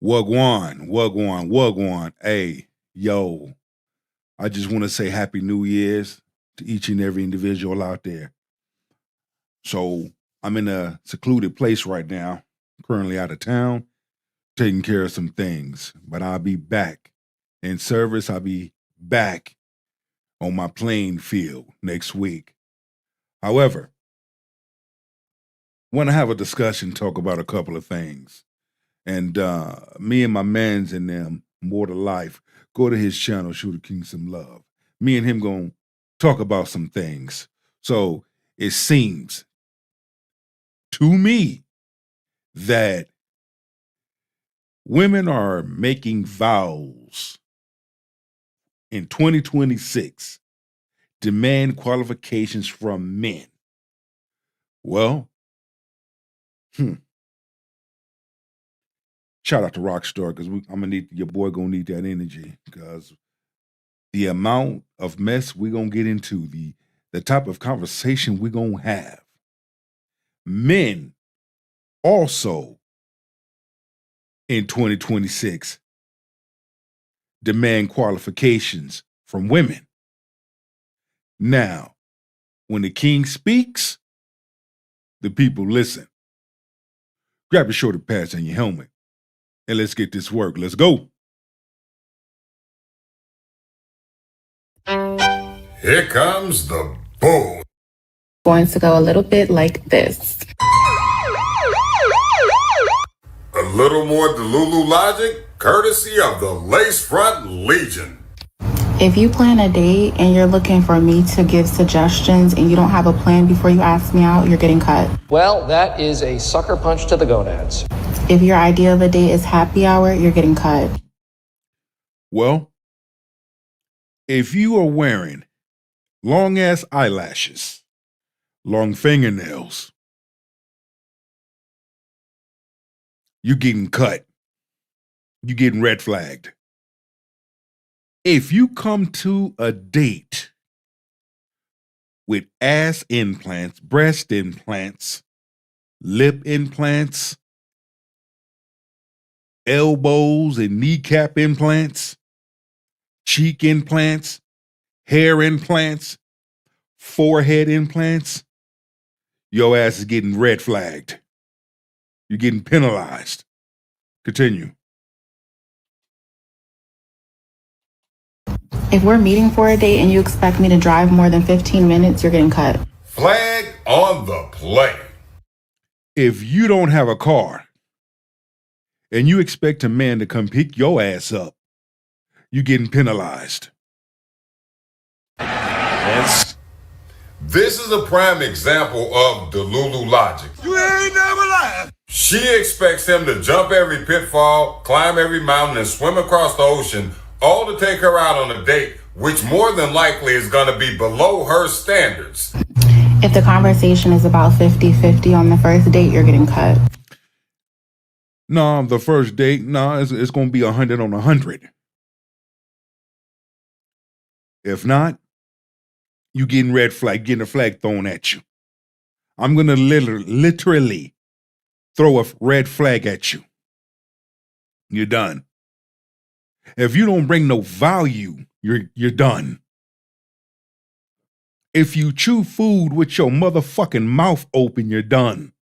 Wagwan, wagwan, wagwan. Hey, yo, I just want to say Happy New Year's to each and every individual out there. So I'm in a secluded place right now, currently out of town, taking care of some things. But I'll be back in service. I'll be back on my playing field next week. However, want to have a discussion, talk about a couple of things. And me and my mans and them, more to life, go to his channel, Shooter King some love. Me and him gonna talk about some things. So it seems to me that women are making vows in 2026, demand qualifications from men. Well, shout out to Rockstar because I'm gonna need your boy gonna need that energy because the amount of mess we're gonna get into, the type of conversation we're gonna have. Men also in 2026 demand qualifications from women. Now, when the king speaks, the people listen. Grab your shoulder pads and your helmet, and let's get this work. Let's go. Here comes the boom. Going to go a little bit like this. A little more Delulu logic, courtesy of the Lace Front Legion. If you plan a date and you're looking for me to give suggestions and you don't have a plan before you ask me out, you're getting cut. Well, that is a sucker punch to the gonads. If your idea of a date is happy hour, you're getting cut. Well, if you are wearing long ass eyelashes, long fingernails, you're getting cut. You're getting red flagged. If you come to a date with ass implants, breast implants, lip implants, elbows and kneecap implants, cheek implants, hair implants, forehead implants, your ass is getting red flagged. You're getting penalized. Continue. If we're meeting for a date and you expect me to drive more than 15 minutes, you're getting cut. Flag on the play. If you don't have a car and you expect a man to come pick your ass up, you're getting penalized. This is a prime example of Delulu logic. You ain't never lied. She expects him to jump every pitfall, climb every mountain, and swim across the ocean, all to take her out on a date, which more than likely is going to be below her standards. If the conversation is about 50-50 on the first date, you're getting cut. No, the first date, it's going to be 100 on 100. If not, you getting red flag, getting a flag thrown at you. I'm going to literally throw a red flag at you. You're done. If you don't bring no value, you're done. If you chew food with your motherfucking mouth open, you're done.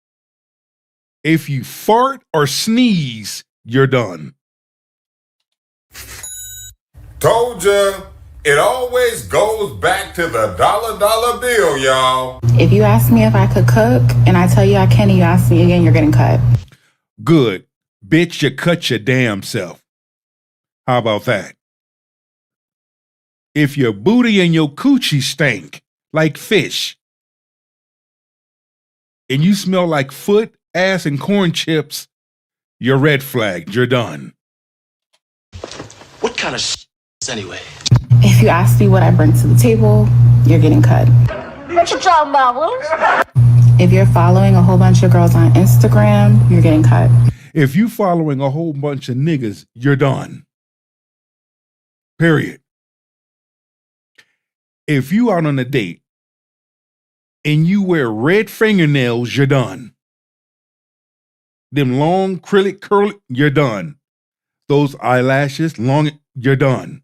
If you fart or sneeze, you're done. Told ya, it always goes back to the dollar bill, y'all. If you ask me if I could cook and I tell you I can and you ask me again, you're getting cut. Good. Bitch, you cut your damn self. How about that? If your booty and your coochie stink like fish and you smell like foot, ass, and corn chips, you're red flagged. You're done. What kind of anyway? If you ask me what I bring to the table, you're getting cut. What you talking about, Willis? If you're following a whole bunch of girls on Instagram, you're getting cut. If you following a whole bunch of niggas, you're done. Period. If you out on a date and you wear red fingernails, you're done. Them long acrylic curly, you're done. those eyelashes long, you're done.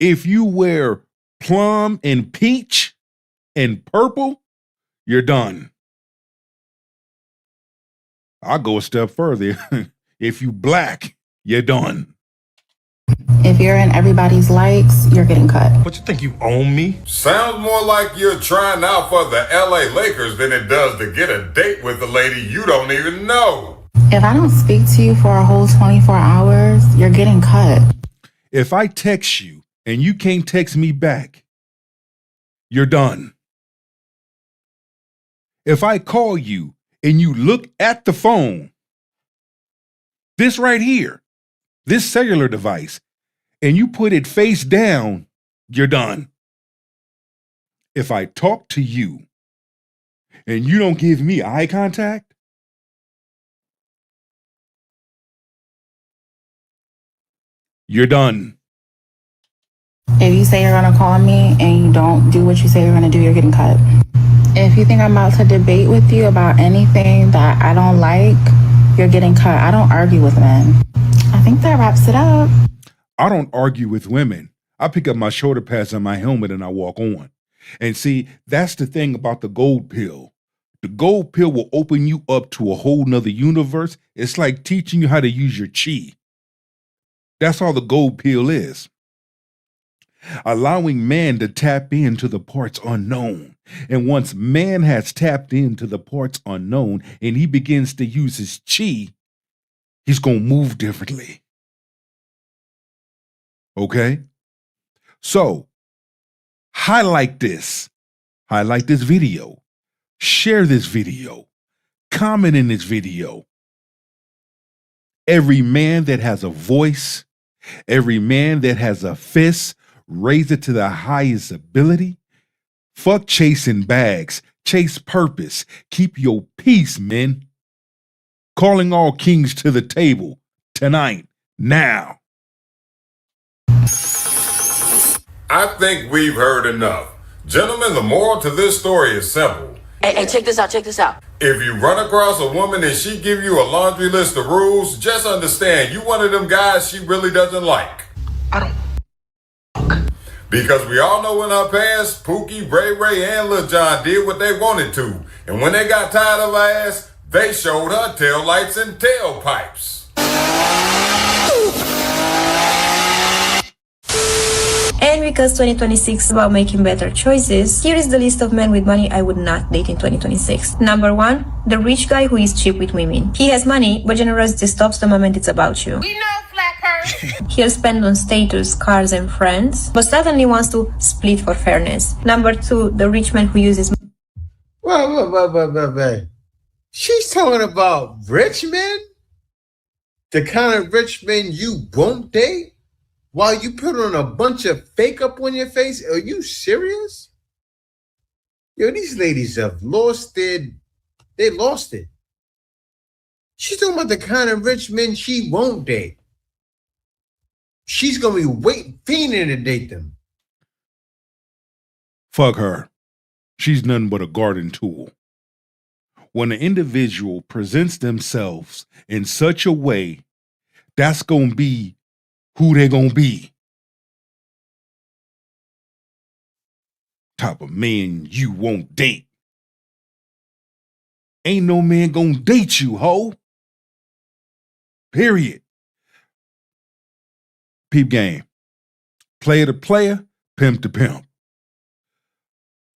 If you wear plum and peach and purple, you're done. I'll go a step further. If you black, you're done. If you're in everybody's likes, you're getting cut. What, you think you own me? Sounds more like you're trying out for the LA Lakers than it does to get a date with a lady you don't even know. If I don't speak to you for a whole 24 hours, you're getting cut. If I text you and you can't text me back, you're done. If I call you and you look at the phone, this right here, this cellular device, and you put it face down, you're done. If I talk to you and you don't give me eye contact, you're done. If you say you're going to call me and you don't do what you say you're going to do, you're getting cut. If you think I'm about to debate with you about anything that I don't like, you're getting cut. I don't argue with men. I think that wraps it up. I don't argue with women. I pick up my shoulder pads and my helmet and I walk on. And see, that's the thing about the gold pill. The gold pill will open you up to a whole nother universe. It's like teaching you how to use your chi. That's all the gold pill is. Allowing man to tap into the parts unknown. And once man has tapped into the parts unknown and he begins to use his chi, he's going to move differently. Okay? So, highlight this video, share this video, comment in this video. Every man that has a voice, every man that has a fist, raise it to the highest ability. Fuck chasing bags, chase purpose, keep your peace, men. Calling all kings to the table tonight, now. I think we've heard enough. Gentlemen, the moral to this story is simple. Hey, check this out. If you run across a woman and she give you a laundry list of rules, just understand you one of them guys she really doesn't like. I don't. Because we all know in her past, Pookie, Ray Ray, and Lil Jon did what they wanted to. And when they got tired of her ass, they showed her tail lights and tailpipes. And because 2026 is about making better choices, here is the list of men with money I would not date in 2026. Number 1, the rich guy who is cheap with women. He has money, but generosity stops the moment it's about you. We know, Flacker. He'll spend on status, cars, and friends, but suddenly wants to split for fairness. Number 2, the rich man who uses Wait. She's talking about rich men? The kind of rich men you won't date? While you put on a bunch of fake up on your face? Are you serious? Yo, these ladies have lost it. They lost it. She's talking about the kind of rich men she won't date. She's going to be fiending to date them. Fuck her. She's nothing but a garden tool. When an individual presents themselves in such a way, that's going to be who they gonna be. Type of man you won't date. Ain't no man gonna date you, ho. Period. Peep game. Player to player, pimp to pimp.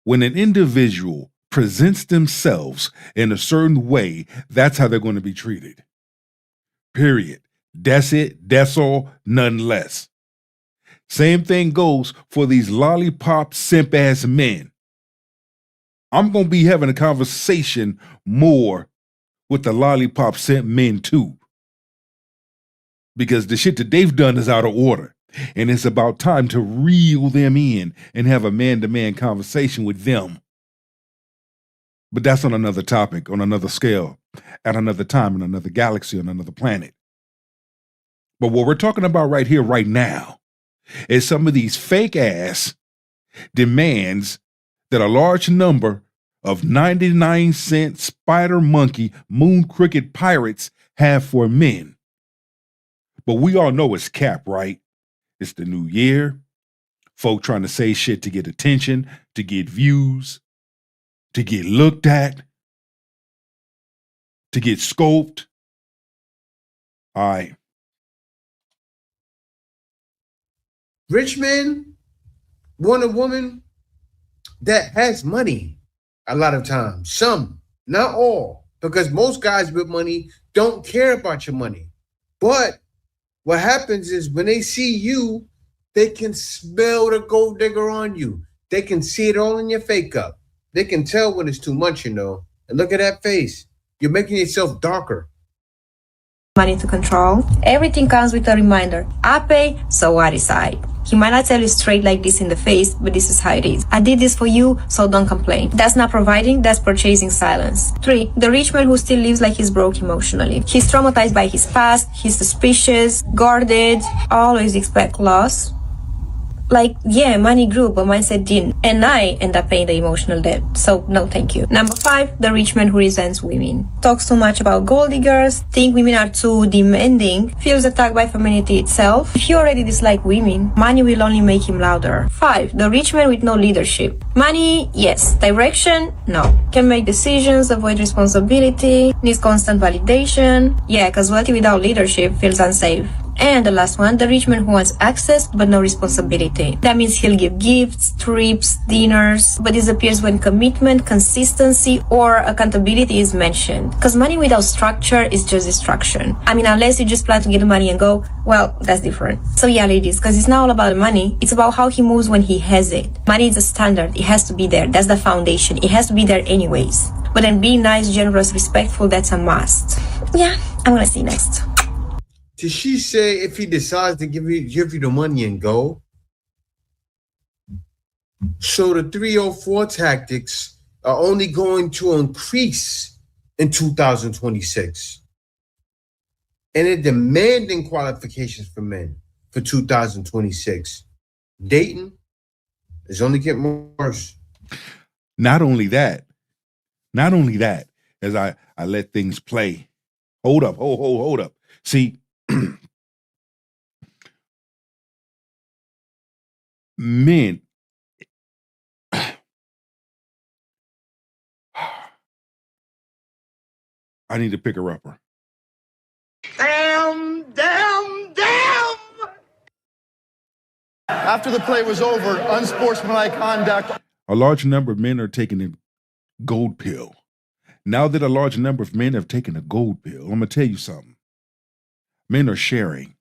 When an individual presents themselves in a certain way, that's how they're going to be treated. Period. That's it, that's all, none less. Same thing goes for these lollipop simp ass men. I'm going to be having a conversation more with the lollipop simp men too. Because the shit that they've done is out of order. And it's about time to reel them in and have a man-to-man conversation with them. But that's on another topic, on another scale, at another time, in another galaxy, on another planet. But what we're talking about right here, right now, is some of these fake ass demands that a large number of 99-cent spider monkey moon cricket pirates have for men. But we all know it's cap, right? It's the new year. Folk trying to say shit to get attention, to get views, to get looked at, to get scoped. All right. Rich men want a woman that has money a lot of times. Some, not all, because most guys with money don't care about your money. But what happens is when they see you, they can smell the gold digger on you. They can see it all in your fake up. They can tell when it's too much, you know. And look at that face. You're making yourself darker. Money to control. Everything comes with a reminder. I pay, so I decide. He might not tell you straight like this in the face, but this is how it is. I did this for you, so don't complain. That's not providing, that's purchasing silence. 3. The rich man who still lives like he's broke emotionally. He's traumatized by his past, he's suspicious, guarded, always expect loss. Like, yeah, money grew, but mindset didn't. And I end up paying the emotional debt. So, no thank you. Number 5, the rich man who resents women. Talks too much about gold diggers, think women are too demanding, feels attacked by femininity itself. If you already dislike women, money will only make him louder. 5, the rich man with no leadership. Money, yes. Direction, no. Can make decisions, avoid responsibility, needs constant validation. Yeah, cause wealthy without leadership feels unsafe. And the last one, the rich man who wants access but no responsibility. That means he'll give gifts, trips, dinners, but disappears when commitment, consistency, or accountability is mentioned. Because money without structure is just destruction. I mean, unless you just plan to get the money and go, well, that's different. So yeah, ladies, because it's not all about the money, it's about how he moves when he has it. Money is a standard, it has to be there, that's the foundation, it has to be there anyways. But then being nice, generous, respectful, that's a must. Yeah, I'm gonna see next. Did she say if he decides to give you the money and go? So the 304 tactics are only going to increase in 2026. And they're demanding qualifications for men for 2026. Dating is only getting worse. Not only that, as I let things play. Hold up. See, men, I need to pick her upper. Damn. After the play was over, unsportsmanlike conduct. A large number of men are taking a gold pill. Now that a large number of men have taken a gold pill, I'm going to tell you something. Men are sharing.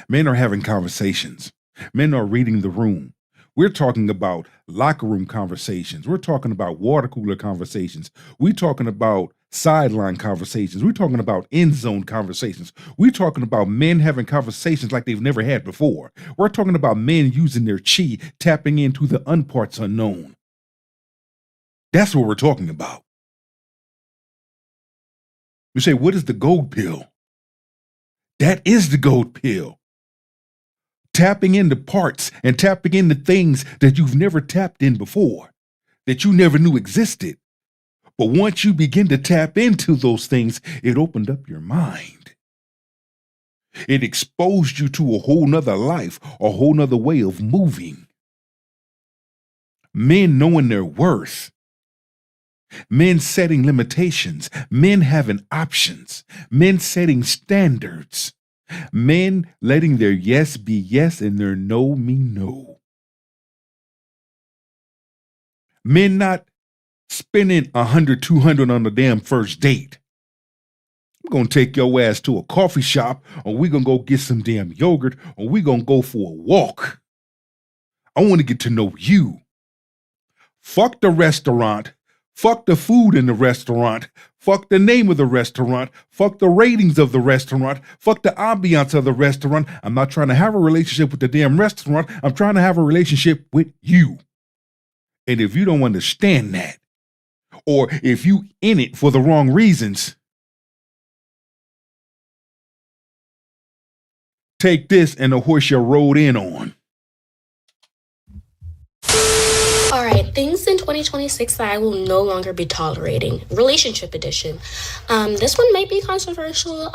Men are having conversations. Men are reading the room. We're talking about locker room conversations. We're talking about water cooler conversations. We're talking about sideline conversations. We're talking about end zone conversations. We're talking about men having conversations like they've never had before. We're talking about men using their chi, tapping into the unparts unknown. That's what we're talking about. You say, what is the gold pill? That is the gold pill. Tapping into parts and tapping into things that you've never tapped in before, that you never knew existed. But once you begin to tap into those things, it opened up your mind. It exposed you to a whole nother life, a whole nother way of moving. Men knowing their worth. Men setting limitations. Men having options. Men setting standards. Men letting their yes be yes and their no mean no. Men not spending 100, 200 on the damn first date. I'm going to take your ass to a coffee shop, or we're going to go get some damn yogurt, or we're going to go for a walk. I want to get to know you. Fuck the restaurant. Fuck the food in the restaurant. Fuck the name of the restaurant. Fuck the ratings of the restaurant. Fuck the ambiance of the restaurant. I'm not trying to have a relationship with the damn restaurant. I'm trying to have a relationship with you. And if you don't understand that, or if you in it for the wrong reasons, take this and the horse you rode in on. All right, things in 2026 that I will no longer be tolerating. Relationship edition. This one might be controversial.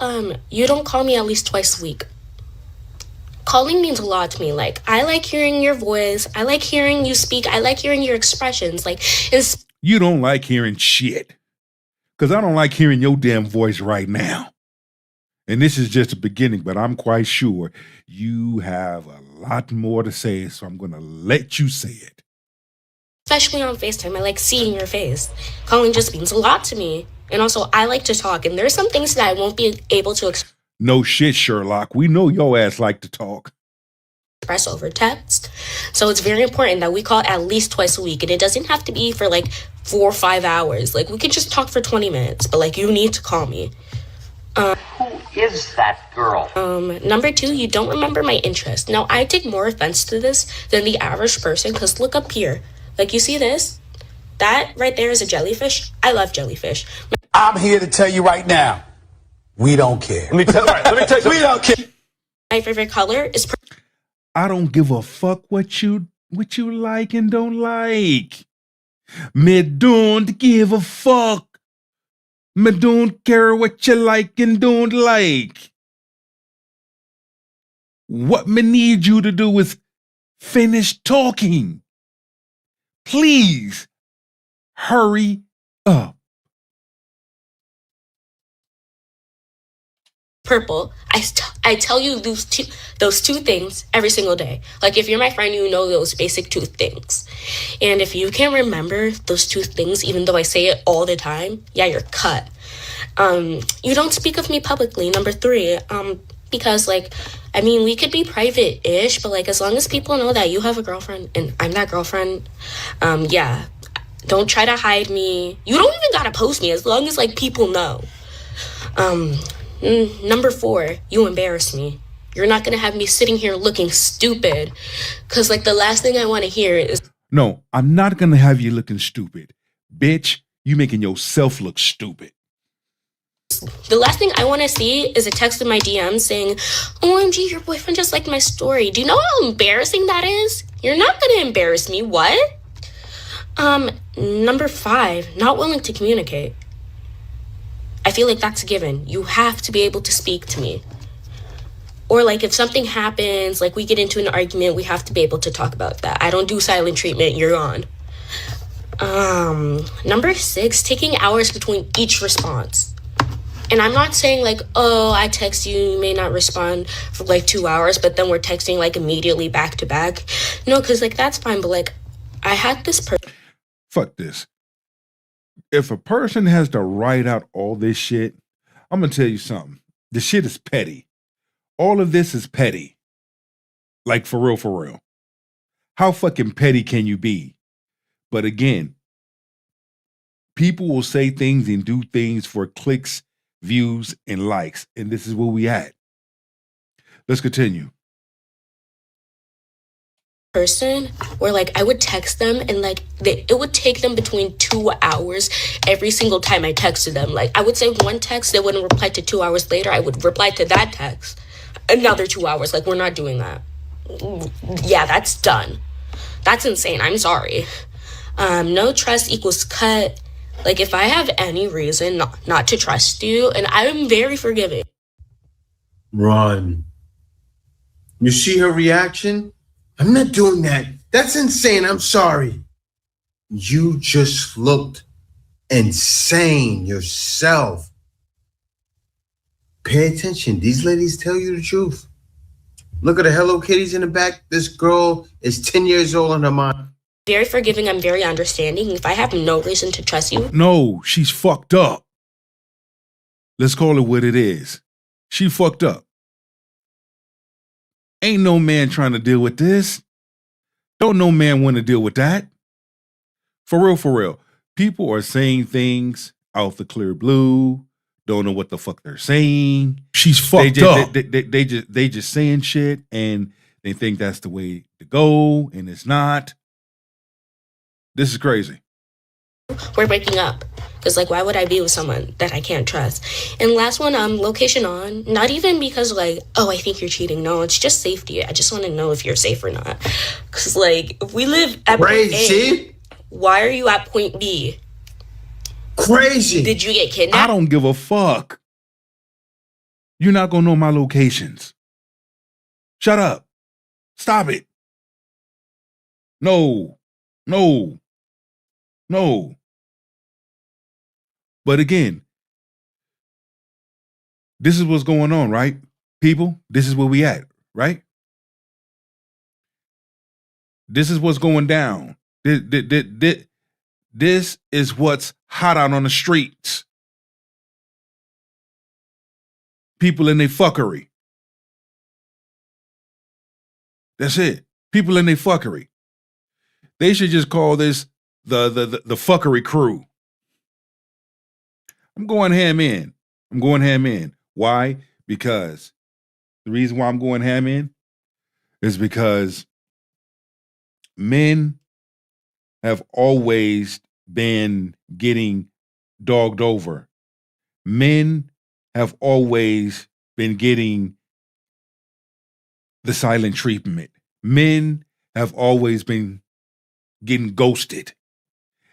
You don't call me at least twice a week. calling means a lot to me. Like, I like hearing your voice. I like hearing you speak. I like hearing your expressions. Like, you don't like hearing shit. Because I don't like hearing your damn voice right now. And this is just the beginning, but I'm quite sure you have a lot more to say, so I'm going to let you say it. especially on FaceTime, I like seeing your face. Calling just means a lot to me. And also, I like to talk, and there's some things that I won't be able to No shit, Sherlock. We know your ass like to talk. express over text. So it's very important that we call at least twice a week, and it doesn't have to be for like 4 or 5 hours. Like, we could just talk for 20 minutes, but like, you need to call me. Who is that girl? Number 2, you don't remember my interest. Now, I take more offense to this than the average person, because look up here. Like, you see this? That right there is a jellyfish. I love jellyfish. I'm here to tell you right now, we don't care. Let me tell you, we don't care. My favorite color is I don't give a fuck what you like and don't like. Me don't give a fuck. Me don't care what you like and don't like. What me need you to do is finish talking. Please hurry up. purple. I tell you those two things every single day. Like, if you're my friend, you know those basic 2 things. And if you can't remember those 2 things, even though I say it all the time, yeah, you're cut. You don't speak of me publicly. Number 3, because, like, I mean, we could be private-ish, but, like, as long as people know that you have a girlfriend and I'm that girlfriend, yeah, don't try to hide me. You don't even gotta post me as long as, like, people know. Number 4, you embarrass me. You're not gonna have me sitting here looking stupid, because, like, the last thing I want to hear is... No, I'm not gonna have you looking stupid. Bitch, you making yourself look stupid. The last thing I want to see is a text in my DM saying, OMG, your boyfriend just liked my story. Do you know how embarrassing that is? You're not gonna embarrass me, what? Number 5, not willing to communicate. I feel like that's a given. You have to be able to speak to me. Or, like, if something happens, like, we get into an argument, we have to be able to talk about that. I don't do silent treatment, you're on. Number 6, taking hours between each response. And I'm not saying, like, oh, I text you, you may not respond for, like, 2 hours, but then we're texting, like, immediately back to back. No, because, like, that's fine, but, like, I had this person. Fuck this. If a person has to write out all this shit, I'm going to tell you something. The shit is petty. All of this is petty. Like, for real, for real. How fucking petty can you be? But again, people will say things and do things for clicks, views, and likes. And this is where we at. Let's continue. Person where, like, I would text them and, like, it would take them between 2 hours every single time I texted them. Like, I would say one text, they wouldn't reply to 2 hours later. I would reply to that text another 2 hours. Like, we're not doing that. Yeah, that's done. That's insane. I'm sorry. No trust equals cut. Like, if I have any reason not to trust you, and I'm very forgiving. Run. You see her reaction? I'm not doing that. That's insane. I'm sorry. You just looked insane yourself. Pay attention. These ladies tell you the truth. Look at the Hello Kitties in the back. This girl is 10 years old in her mind. Very forgiving. I'm very understanding. If I have no reason to trust you. No, she's fucked up. Let's call it what it is. She fucked up. Ain't no man trying to deal with this. Don't no man want to deal with that. For real, for real. People are saying things out the clear blue. Don't know what the fuck they're saying. She's fucked up. They just saying shit and they think that's the way to go, and it's not. This is crazy. We're breaking up. Because, like, why would I be with someone that I can't trust? And last one, location on. Not even because, like, oh, I think you're cheating. No, it's just safety. I just want to know if you're safe or not. Because, like, if we live at point A, why are you at point B? Crazy. Did you get kidnapped? I don't give a fuck. You're not going to know my locations. Shut up. Stop it. No. But again, this is what's going on, right? People, this is where we at, right? This is what's going down. This is what's hot out on the streets. People in their fuckery. That's it. People in their fuckery. They should just call this the fuckery crew. I'm going ham in. Why? Because the reason why I'm going ham in is because men have always been getting dogged over. Men have always been getting the silent treatment. Men have always been getting ghosted.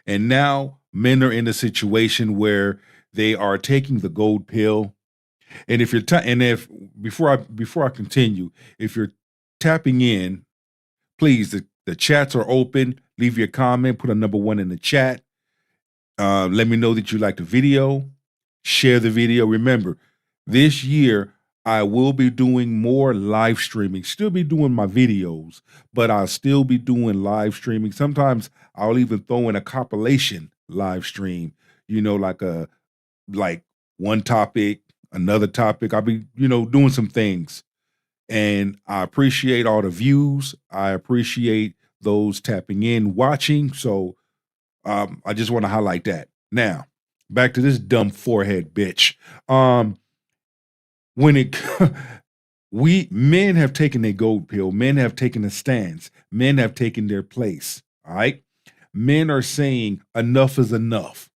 And now men are in a situation where they are taking the gold pill. And if you're before I continue, if you're tapping in, please, the chats are open. Leave your comment, put a number 1 in the chat. Let me know that you like the video. Share the video. Remember, this year I will be doing more live streaming. Still be doing my videos, but I'll still be doing live streaming. Sometimes I'll even throw in a compilation live stream, like one topic, another topic. I'll be, doing some things. And I appreciate all the views. I appreciate those tapping in, watching. So I just want to highlight that. Now, back to this dumb forehead bitch. Men have taken a gold pill. Men have taken a stance. Men have taken their place. All right. Men are saying enough is enough.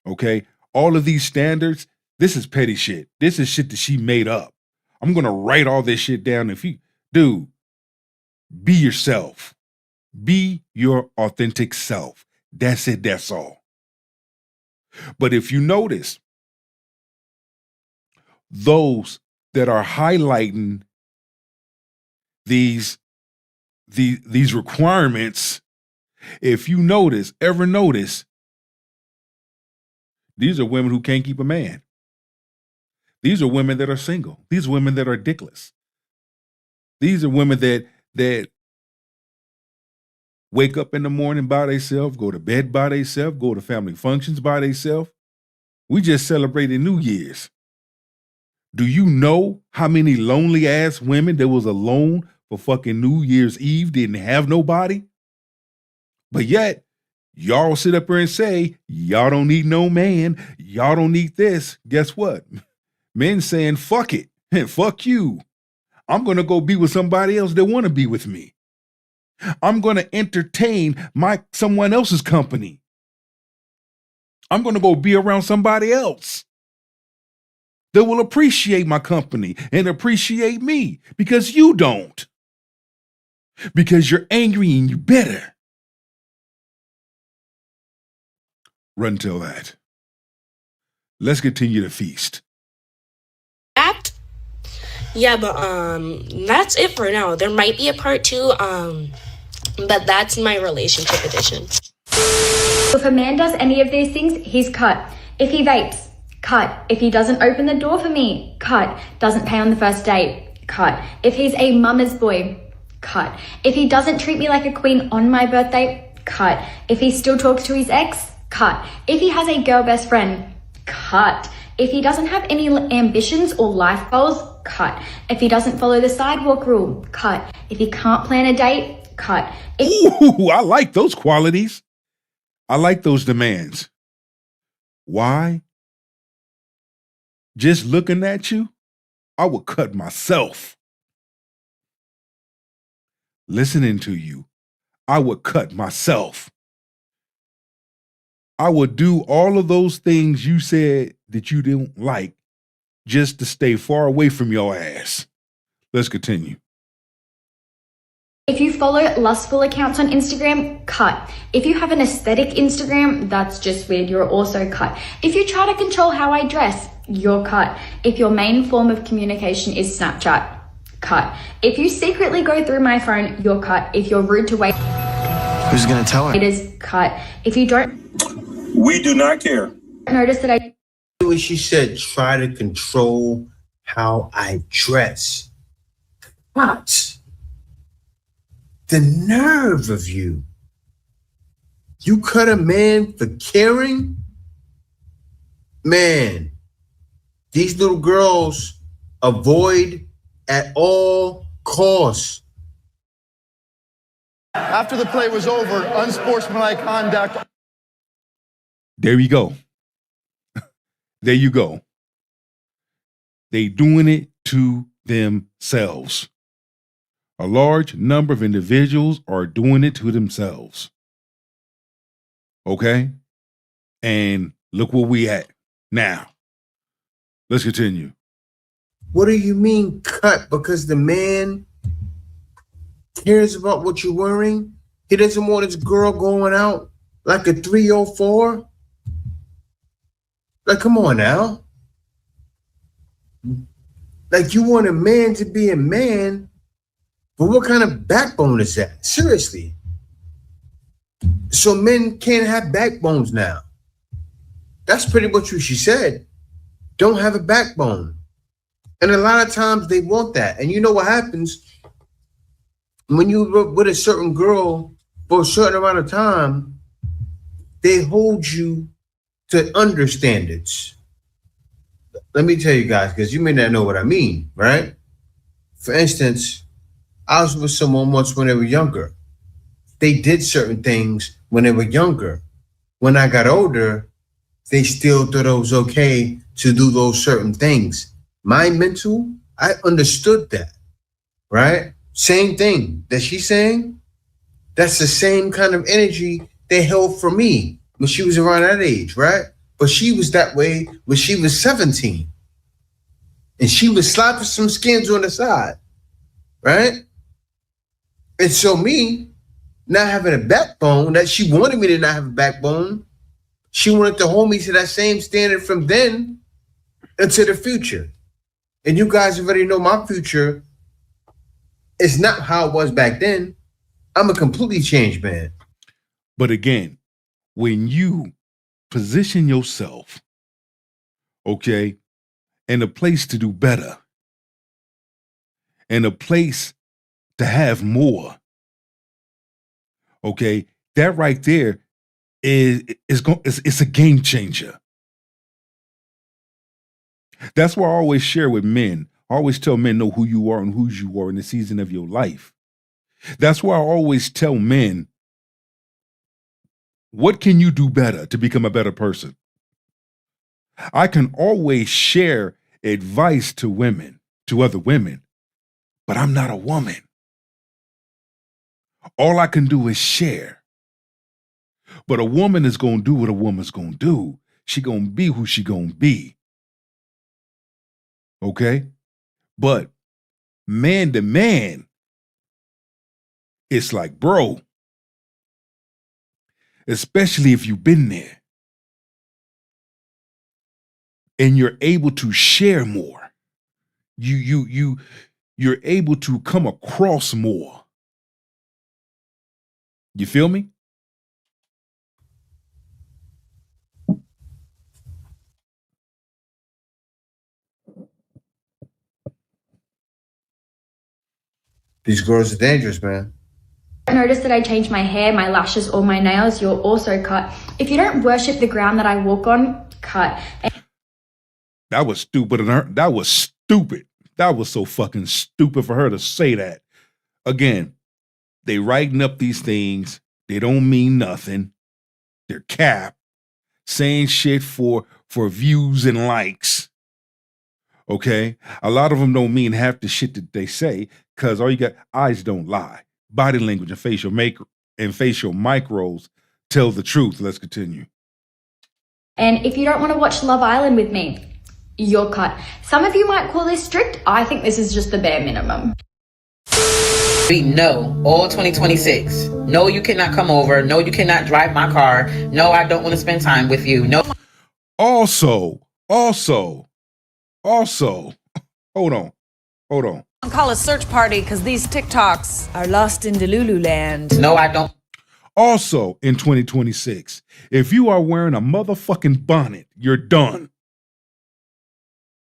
Okay. All of these standards, this is petty shit. This is shit that she made up. I'm going to write all this shit down. Dude, be yourself. Be your authentic self. That's it. That's all. But if you notice, those that are highlighting these requirements, if you ever notice, these are women who can't keep a man. These are women that are single. These are women that are dickless. These are women that wake up in the morning by themselves, go to bed by themselves, go to family functions by themselves. We just celebrated New Year's. Do you know how many lonely ass women that was alone for fucking New Year's Eve, didn't have nobody? But yet, y'all sit up here and say, y'all don't need no man. Y'all don't need this. Guess what? Men saying, fuck it. Fuck you. I'm going to go be with somebody else that want to be with me. I'm going to entertain someone else's company. I'm going to go be around somebody else that will appreciate my company and appreciate me, because you don't. Because you're angry and you bitter. Run till that. Let's continue to feast. Yeah, but that's it for now. There might be a part 2, but that's my relationship edition. If a man does any of these things, he's cut. If he vapes, cut. If he doesn't open the door for me, cut. Doesn't pay on the first date, cut. If he's a mama's boy, cut. If he doesn't treat me like a queen on my birthday, cut. If he still talks to his ex, cut. If he has a girl best friend, cut. If he doesn't have any ambitions or life goals, cut. If he doesn't follow the sidewalk rule, cut. If he can't plan a date, cut. Ooh, I like those qualities. I like those demands. Why? Just looking at you, I would cut myself. Listening to you, I would cut myself. I would do all of those things you said that you didn't like just to stay far away from your ass. Let's continue. If you follow lustful accounts on Instagram, cut. If you have an aesthetic Instagram, that's just weird, you're also cut. If you try to control how I dress, you're cut. If your main form of communication is Snapchat, cut. If you secretly go through my phone, you're cut. If you're rude to wait, Who's gonna tell her? it is cut. If you don't We do not care. notice that I When she said, try to control how I dress. What? The nerve of you. You cut a man for caring? Man, these little girls avoid at all costs. After the play was over, unsportsmanlike conduct. There you go. There you go. They doing it to themselves. A large number of individuals are doing it to themselves. Okay? And look where we at now. Let's continue. What do you mean cut? Because the man cares about what you're wearing? He doesn't want his girl going out like a 304? Like, come on now. Like, you want a man to be a man, but what kind of backbone is that? Seriously. So men can't have backbones now. That's pretty much what she said. Don't have a backbone. And a lot of times they want that. And you know what happens? When you're with a certain girl for a certain amount of time, they hold you to understands. Let me tell you guys, because you may not know what I mean, right? For instance, I was with someone once when they were younger. They did certain things when they were younger. When I got older, they still thought it was okay to do those certain things. My mental, I understood that, right? Same thing that she's saying. That's the same kind of energy they held for me when she was around that age, right? But she was that way when she was 17. And she was slapping some skins on the side, right? And so me, not having a backbone, that she wanted me to not have a backbone, she wanted to hold me to that same standard from then into the future. And you guys already know my future is not how it was back then. I'm a completely changed man. But again, when you position yourself, okay, in a place to do better, in a place to have more, okay, that right there it's a game changer. That's why I always share with men. I always tell men, know who you are and whose you are in the season of your life. That's why I always tell men, what can you do better to become a better person? I can always share advice to women, to other women, but I'm not a woman. All I can do is share. But a woman is going to do what a woman's going to do. She going to be who she going to be. Okay? But man to man, it's like, bro, especially if you've been there and you're able to share more, you're able to come across more. You feel me? These girls are dangerous, man. notice that I change my hair, my lashes, or my nails, you're also cut. If you don't worship the ground that I walk on, cut. That was stupid. That was stupid. That was so fucking stupid for her to say that. Again, they writing up these things. They don't mean nothing. They're cap. Saying shit for views and likes. Okay? A lot of them don't mean half the shit that they say, because all you got, eyes don't lie. Body language and facial micros tell the truth. Let's continue. And if you don't want to watch Love Island with me, you're cut. Some of you might call this strict. I think this is just the bare minimum. No, all 2026. No, you cannot come over. No, you cannot drive my car. No, I don't want to spend time with you. No. Also, Also, hold on. Call a search party because these TikToks are lost in Delulu land. No, I don't. Also, in 2026, if you are wearing a motherfucking bonnet, you're done.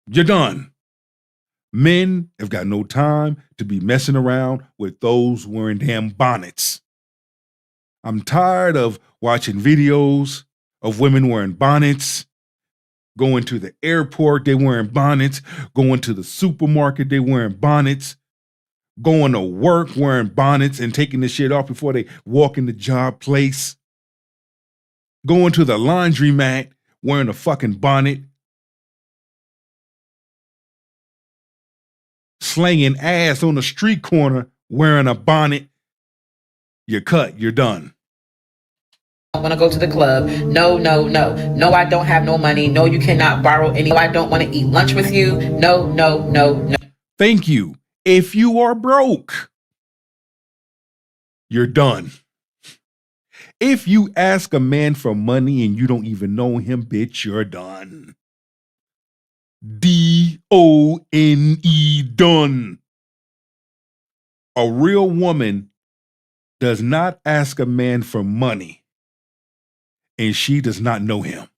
You're done. Men have got no time to be messing around with those wearing damn bonnets. I'm tired of watching videos of women wearing bonnets, going to the airport, they wearing bonnets, going to the supermarket, they wearing bonnets, going to work wearing bonnets and taking the shit off before they walk in the job place, going to the laundromat wearing a fucking bonnet, slanging ass on the street corner wearing a bonnet. You're cut. You're done. I don't want to go to the club. No, no, no. No, I don't have no money. No, you cannot borrow any. No, I don't want to eat lunch with you. No, no, no, no. Thank you. If you are broke, you're done. If you ask a man for money and you don't even know him, bitch, you're done. D-O-N-E, done. A real woman does not ask a man for money and she does not know him.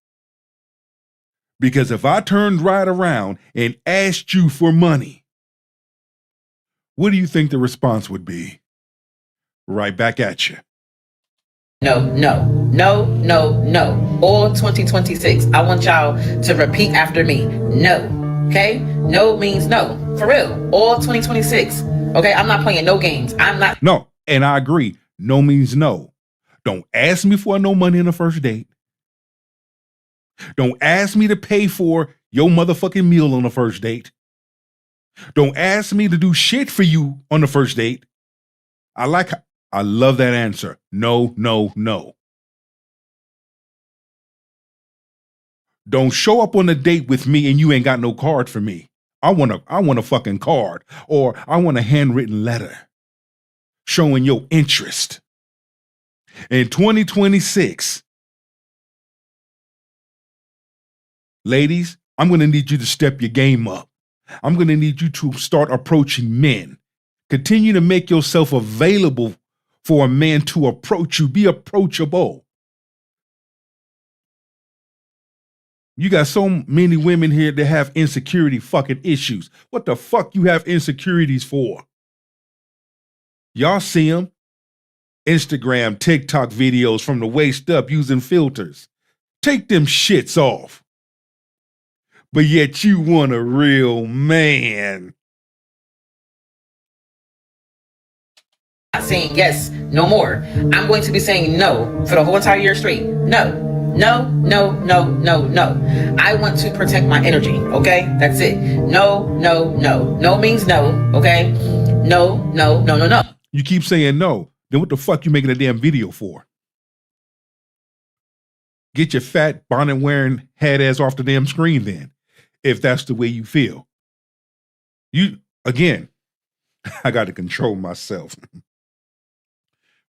Because if I turned right around and asked you for money, what do you think the response would be? Right back at you. No, no, no, no, no. All 2026. I want y'all to repeat after me. No. Okay? No means no. For real. All 2026. Okay? I'm not playing no games. I'm not. No, and I agree. No means no. Don't ask me for no money on the first date. Don't ask me to pay for your motherfucking meal on the first date. Don't ask me to do shit for you on the first date. I love that answer. No, no, no. Don't show up on a date with me and you ain't got no card for me. I want a fucking card, or I want a handwritten letter showing your interest. In 2026, ladies, I'm going to need you to step your game up. I'm going to need you to start approaching men. Continue to make yourself available for a man to approach you. Be approachable. You got so many women here that have insecurity fucking issues. What the fuck you have insecurities for? Y'all see them? Instagram, TikTok videos from the waist up using filters. Take them shits off. But yet you want a real man. I'm not saying yes, no more. I'm going to be saying no for the whole entire year straight. No, no, no, no, no, no. I want to protect my energy, okay? That's it. No, no, no. No means no, okay? No, no, no, no, no. You keep saying no. Then what the fuck you making a damn video for? Get your fat bonnet wearing head ass off the damn screen then, if that's the way you feel. Again, I got to control myself.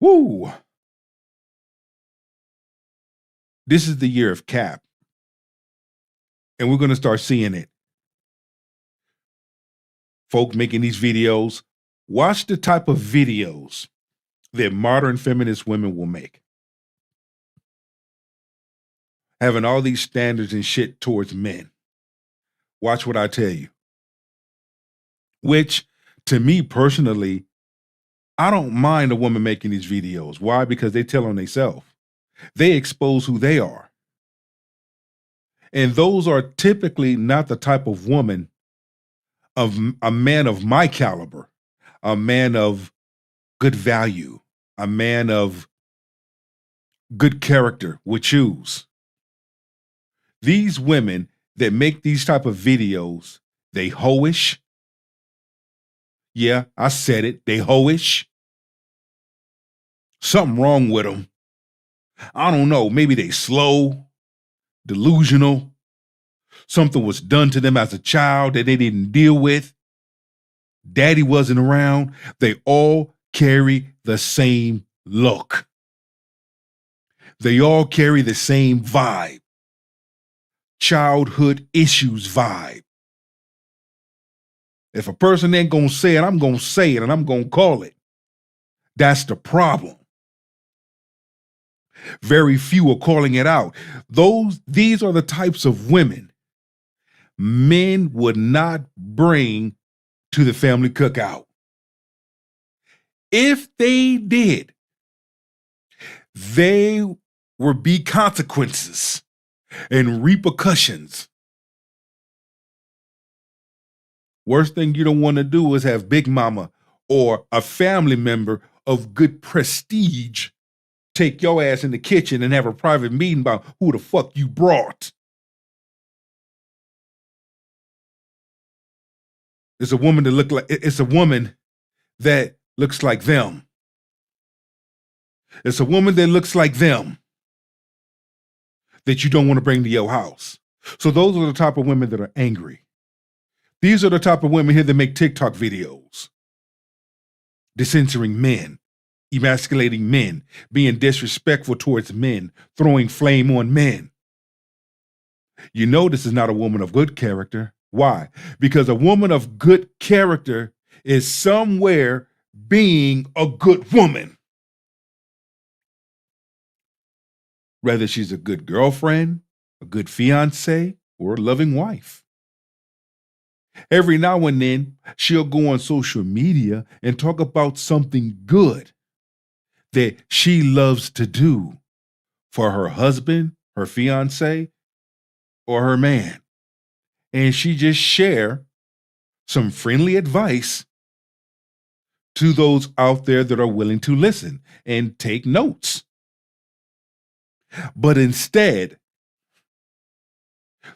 Woo. This is the year of cap. And we're going to start seeing it. Folk making these videos. Watch the type of videos that modern feminist women will make. Having all these standards and shit towards men. Watch what I tell you. Which, to me personally, I don't mind a woman making these videos. Why? Because they tell on themselves. They expose who they are. And those are typically not the type of woman of a man of my caliber, a man of good value, a man of good character would choose. These women that make these type of videos, they hoish. Yeah, I said it. They hoish. Something wrong with them. I don't know. Maybe they slow, delusional. Something was done to them as a child that they didn't deal with. Daddy wasn't around. They all carry the same look. They all carry the same vibe. Childhood issues vibe. If a person ain't gonna say it, I'm gonna say it and I'm gonna call it. That's the problem. Very few are calling it out. These are the types of women men would not bring to the family cookout. If they did, there would be consequences and repercussions. Worst thing you don't want to do is have Big Mama or a family member of good prestige take your ass in the kitchen and have a private meeting about who the fuck you brought. It's a woman that looks like them. It's a woman that looks like them that you don't want to bring to your house. So those are the type of women that are angry. These are the type of women here that make TikTok videos, decensoring men, emasculating men, being disrespectful towards men, throwing flame on men. You know this is not a woman of good character. Why? Because a woman of good character is somewhere being a good woman. Whether she's a good girlfriend, a good fiance, or a loving wife. Every now and then, she'll go on social media and talk about something good that she loves to do for her husband, her fiance, or her man. And she just share some friendly advice to those out there that are willing to listen and take notes. But instead,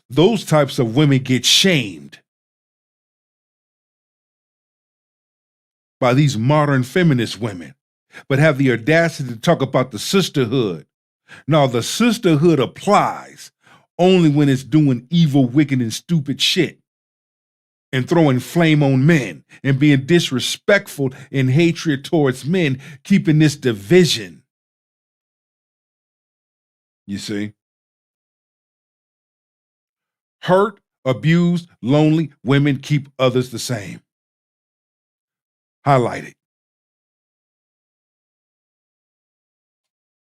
those types of women get shamed by these modern feminist women, but have the audacity to talk about the sisterhood. Now, the sisterhood applies only when it's doing evil, wicked, and stupid shit and throwing flame on men and being disrespectful and hatred towards men, keeping this division. You see? Hurt, abused, lonely women keep others the same. Highlight it.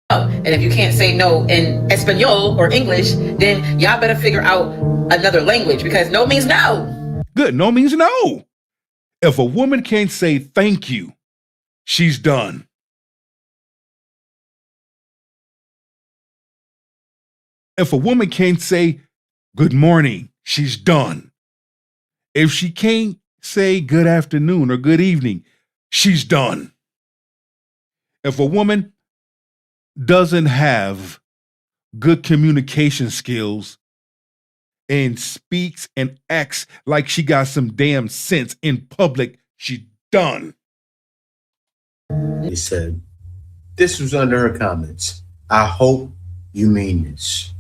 And if you can't say no in Espanol or English, then y'all better figure out another language because no means no. Good, no means no. If a woman can't say thank you, she's done. If a woman can't say good morning, she's done. If she can't say good afternoon or good evening, she's done. If a woman doesn't have good communication skills and speaks and acts like she got some damn sense in public, she's done. He said, this was under her comments. I hope you mean this.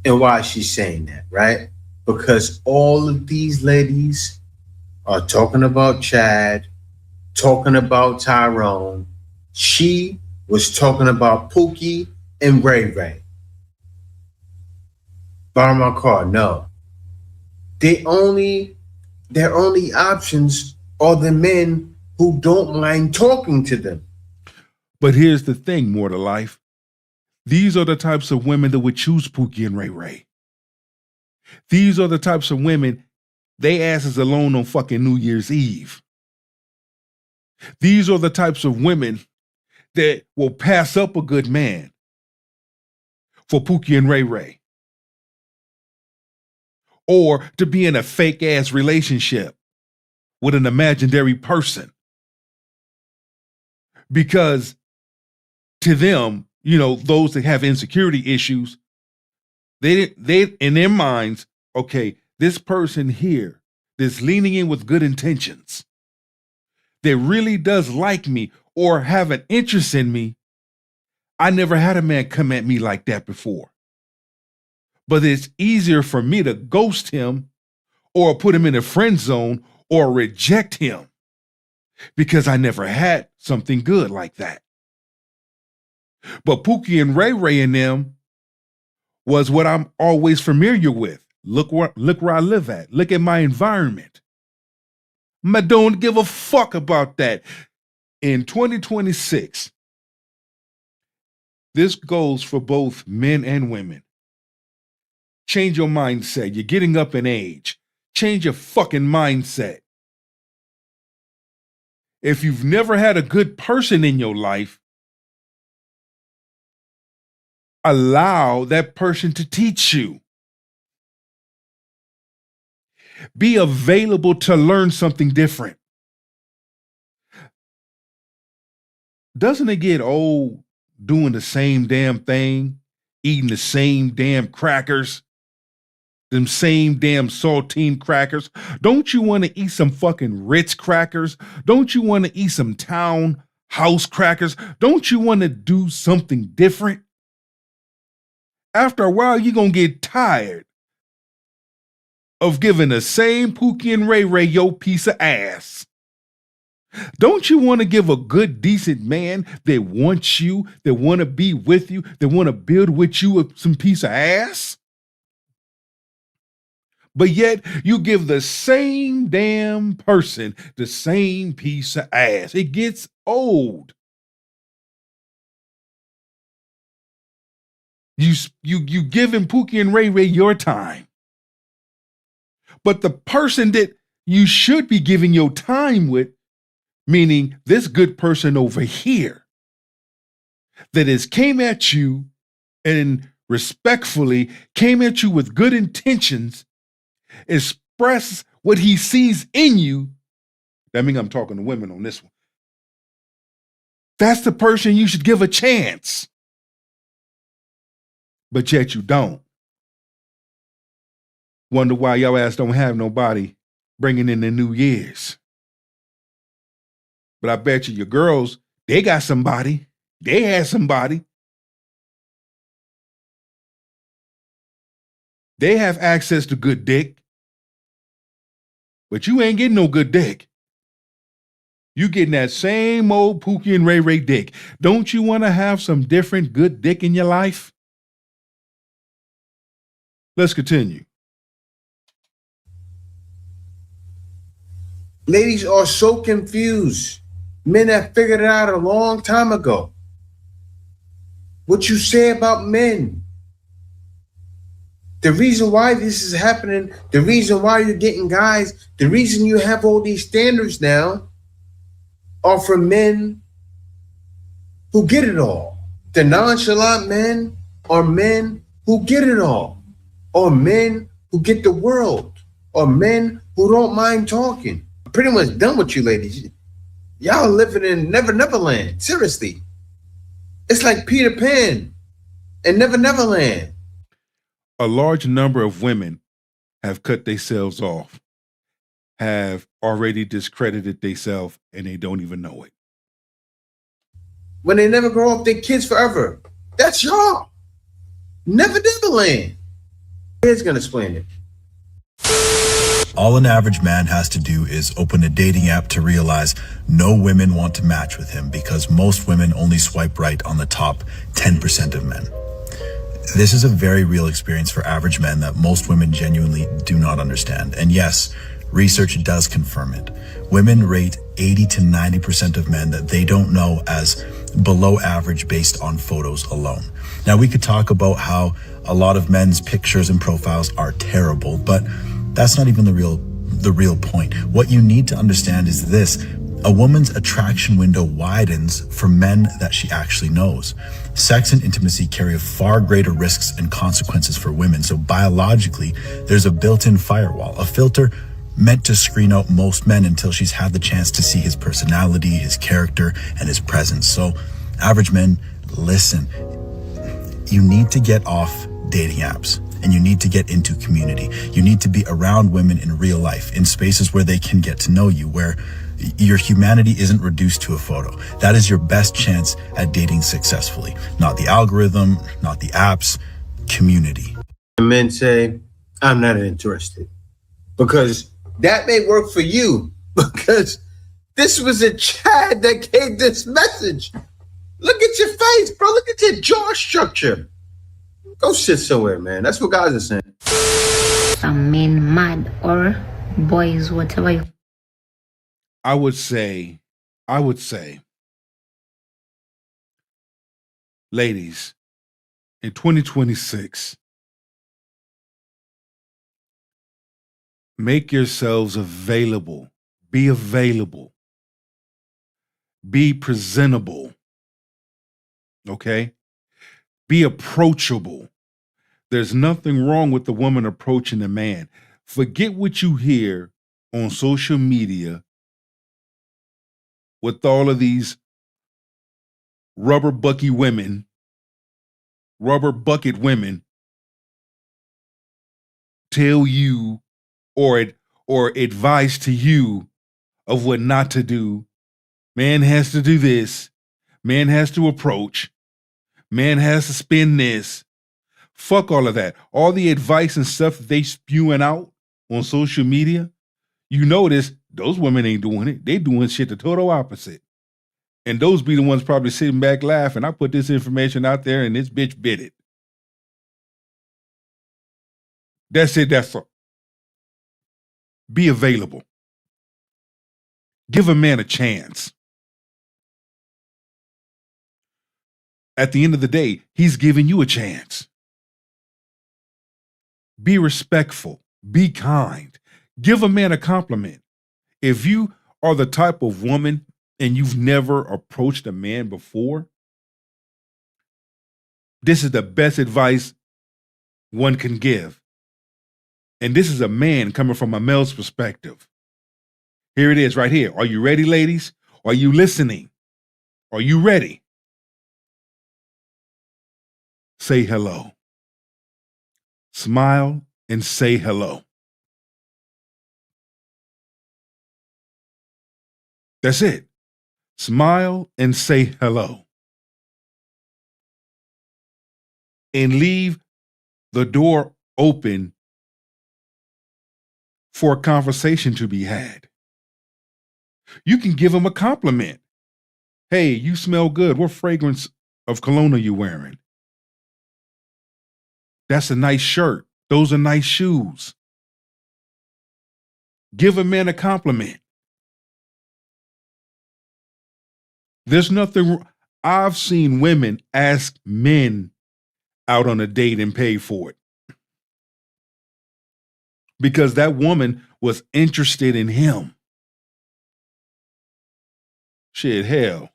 And why she's saying that, right? Because all of these ladies are talking about Chad, talking about Tyrone. She was talking about Pookie and Ray Ray. Borrow my car, no. Their only options are the men who don't mind talking to them. But here's the thing, more to life. These are the types of women that would choose Pookie and Ray Ray. These are the types of women, they asses alone on fucking New Year's Eve. These are the types of women that will pass up a good man for Pookie and Ray Ray. Or to be in a fake ass relationship with an imaginary person. Because to them, you know, those that have insecurity issues, they in their minds, okay, this person here that's leaning in with good intentions, that really does like me or have an interest in me, I never had a man come at me like that before. But it's easier for me to ghost him or put him in a friend zone or reject him because I never had something good like that. But Pookie and Ray Ray and them was what I'm always familiar with. Look where I live at. Look at my environment. I don't give a fuck about that. In 2026, this goes for both men and women. Change your mindset. You're getting up in age. Change your fucking mindset. If you've never had a good person in your life, allow that person to teach you. Be available to learn something different. Doesn't it get old doing the same damn thing, eating the same damn crackers, them same damn saltine crackers? Don't you want to eat some fucking Ritz crackers? Don't you want to eat some Town House crackers? Don't you want to do something different? After a while, you're going to get tired of giving the same Pookie and Ray Ray your piece of ass. Don't you want to give a good, decent man that wants you, that want to be with you, that want to build with you some piece of ass? But yet you give the same damn person the same piece of ass. It gets old. You giving Pookie and Ray Ray your time. But the person that you should be giving your time with, meaning this good person over here, that has came at you and respectfully came at you with good intentions, express what he sees in you. That means I'm talking to women on this one. That's the person you should give a chance. But yet you don't. Wonder why y'all ass don't have nobody bringing in the New Year's. But I bet you your girls, they got somebody. They had somebody. They have access to good dick. But you ain't getting no good dick. You getting that same old Pookie and Ray Ray dick. Don't you want to have some different good dick in your life? Let's continue. Ladies are so confused. Men have figured it out a long time ago. What you say about men. The reason why this is happening, the reason why you're getting guys, the reason you have all these standards now are for men who get it all. The nonchalant men are men who get it all, or men who get the world, or men who don't mind talking. I'm pretty much done with you ladies. Y'all living in Neverland. Seriously. It's like Peter Pan and Neverland. A large number of women have cut themselves off, have already discredited themselves, and they don't even know it. When they never grow up, their kids forever. That's y'all. Neverland. Here's gonna explain it. All an average man has to do is open a dating app to realize no women want to match with him because most women only swipe right on the top 10% of men. This is a very real experience for average men that most women genuinely do not understand. And yes, research does confirm it. Women rate 80 to 90% of men that they don't know as below average based on photos alone. Now, we could talk about how a lot of men's pictures and profiles are terrible, but that's not even the real point. What you need to understand is this: a woman's attraction window widens for men that she actually knows. Sex and intimacy carry far greater risks and consequences for women. So biologically, there's a built-in firewall, a filter meant to screen out most men until she's had the chance to see his personality, his character, and his presence. So average men, listen, you need to get off dating apps. And you need to get into community. You need to be around women in real life, in spaces where they can get to know you, where your humanity isn't reduced to a photo. That is your best chance at dating successfully. Not the algorithm, not the apps, community. Men say, I'm not interested. Because that may work for you. Because this was a Chad that gave this message. Look at your face, bro. Look at your jaw structure. Go sit somewhere, man. That's what guys are saying. Some men mad or boys, whatever you I would say, ladies, in 2026, make yourselves available. Be available. Be presentable. Okay? Be approachable. There's nothing wrong with the woman approaching the man. Forget what you hear on social media with all of these rubber bucket women tell you or advise to you of what not to do. Man has to do this. Man has to approach. Man has to spend this. Fuck all of that. All the advice and stuff that they spewing out on social media, you notice those women ain't doing it. They doing shit the total opposite. And those be the ones probably sitting back laughing. I put this information out there and this bitch bit it. That's it. That's all. Be available. Give a man a chance. At the end of the day, he's giving you a chance. Be respectful. Be kind. Give a man a compliment. If you are the type of woman and you've never approached a man before, this is the best advice one can give. And this is a man coming from a male's perspective. Here it is right here. Are you ready, ladies? Are you listening? Are you ready? Say hello. Smile and say hello. That's it. Smile and say hello. And leave the door open for a conversation to be had. You can give him a compliment. Hey, you smell good. What fragrance of cologne are you wearing? That's a nice shirt. Those are nice shoes. Give a man a compliment. There's nothing. I've seen women ask men out on a date and pay for it. Because that woman was interested in him. Shit, hell.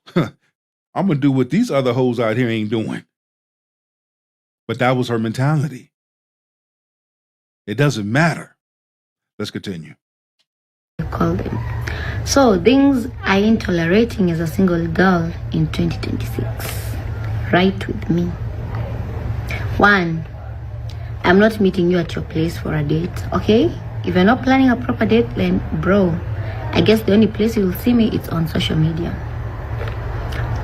I'm going to do what these other hoes out here ain't doing. But that was her mentality. It doesn't matter. Let's continue. Call them. So, things I ain't tolerating as a single girl in 2026. Right with me. 1. I'm not meeting you at your place for a date, okay? If you're not planning a proper date, then bro, I guess the only place you'll see me is on social media.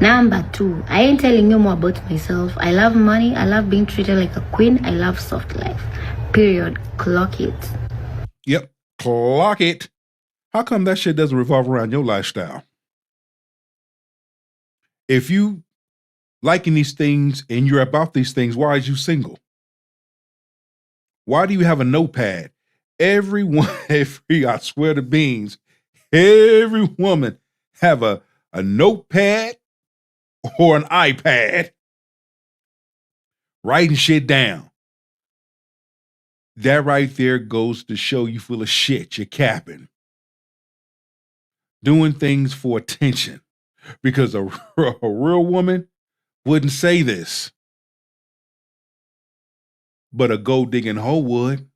Number 2, I ain't telling you more about myself. I love money. I love being treated like a queen. I love soft life. Period. Clock it. Yep. Clock it. How come that shit doesn't revolve around your lifestyle? If you liking these things and you're about these things, why are you single? Why do you have a notepad? I swear to beans, every woman have a notepad or an iPad writing shit down. That right there goes to show you full of shit. You're capping. Doing things for attention. Because a real woman wouldn't say this. But a gold-digging hoe would.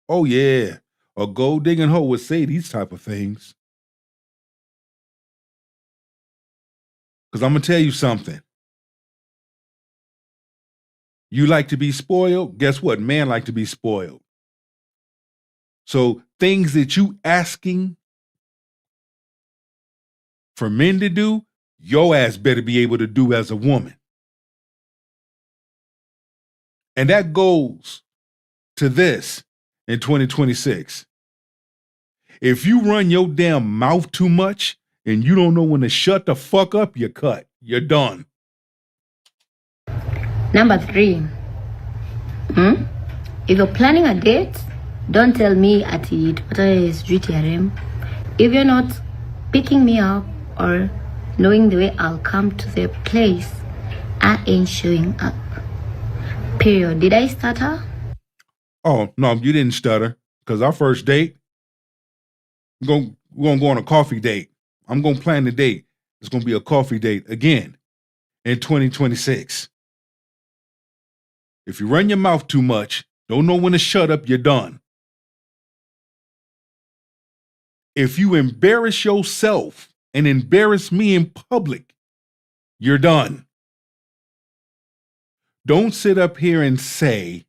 Oh, yeah. A gold-digging hoe would say these type of things. Because I'm going to tell you something. You like to be spoiled? Guess what? Men like to be spoiled. So things that you asking for men to do, your ass better be able to do as a woman. And that goes to this in 2026. If you run your damn mouth too much and you don't know when to shut the fuck up, you're cut. You're done. Number 3. If you're planning a date, don't tell me at it. If you're not picking me up or knowing the way I'll come to their place, I ain't showing up. Period. Did I stutter? Oh, no, you didn't stutter. Because our first date, we're going to go on a coffee date. I'm going to plan the date. It's going to be a coffee date again in 2026. If you run your mouth too much, don't know when to shut up, you're done. If you embarrass yourself and embarrass me in public, you're done. Don't sit up here and say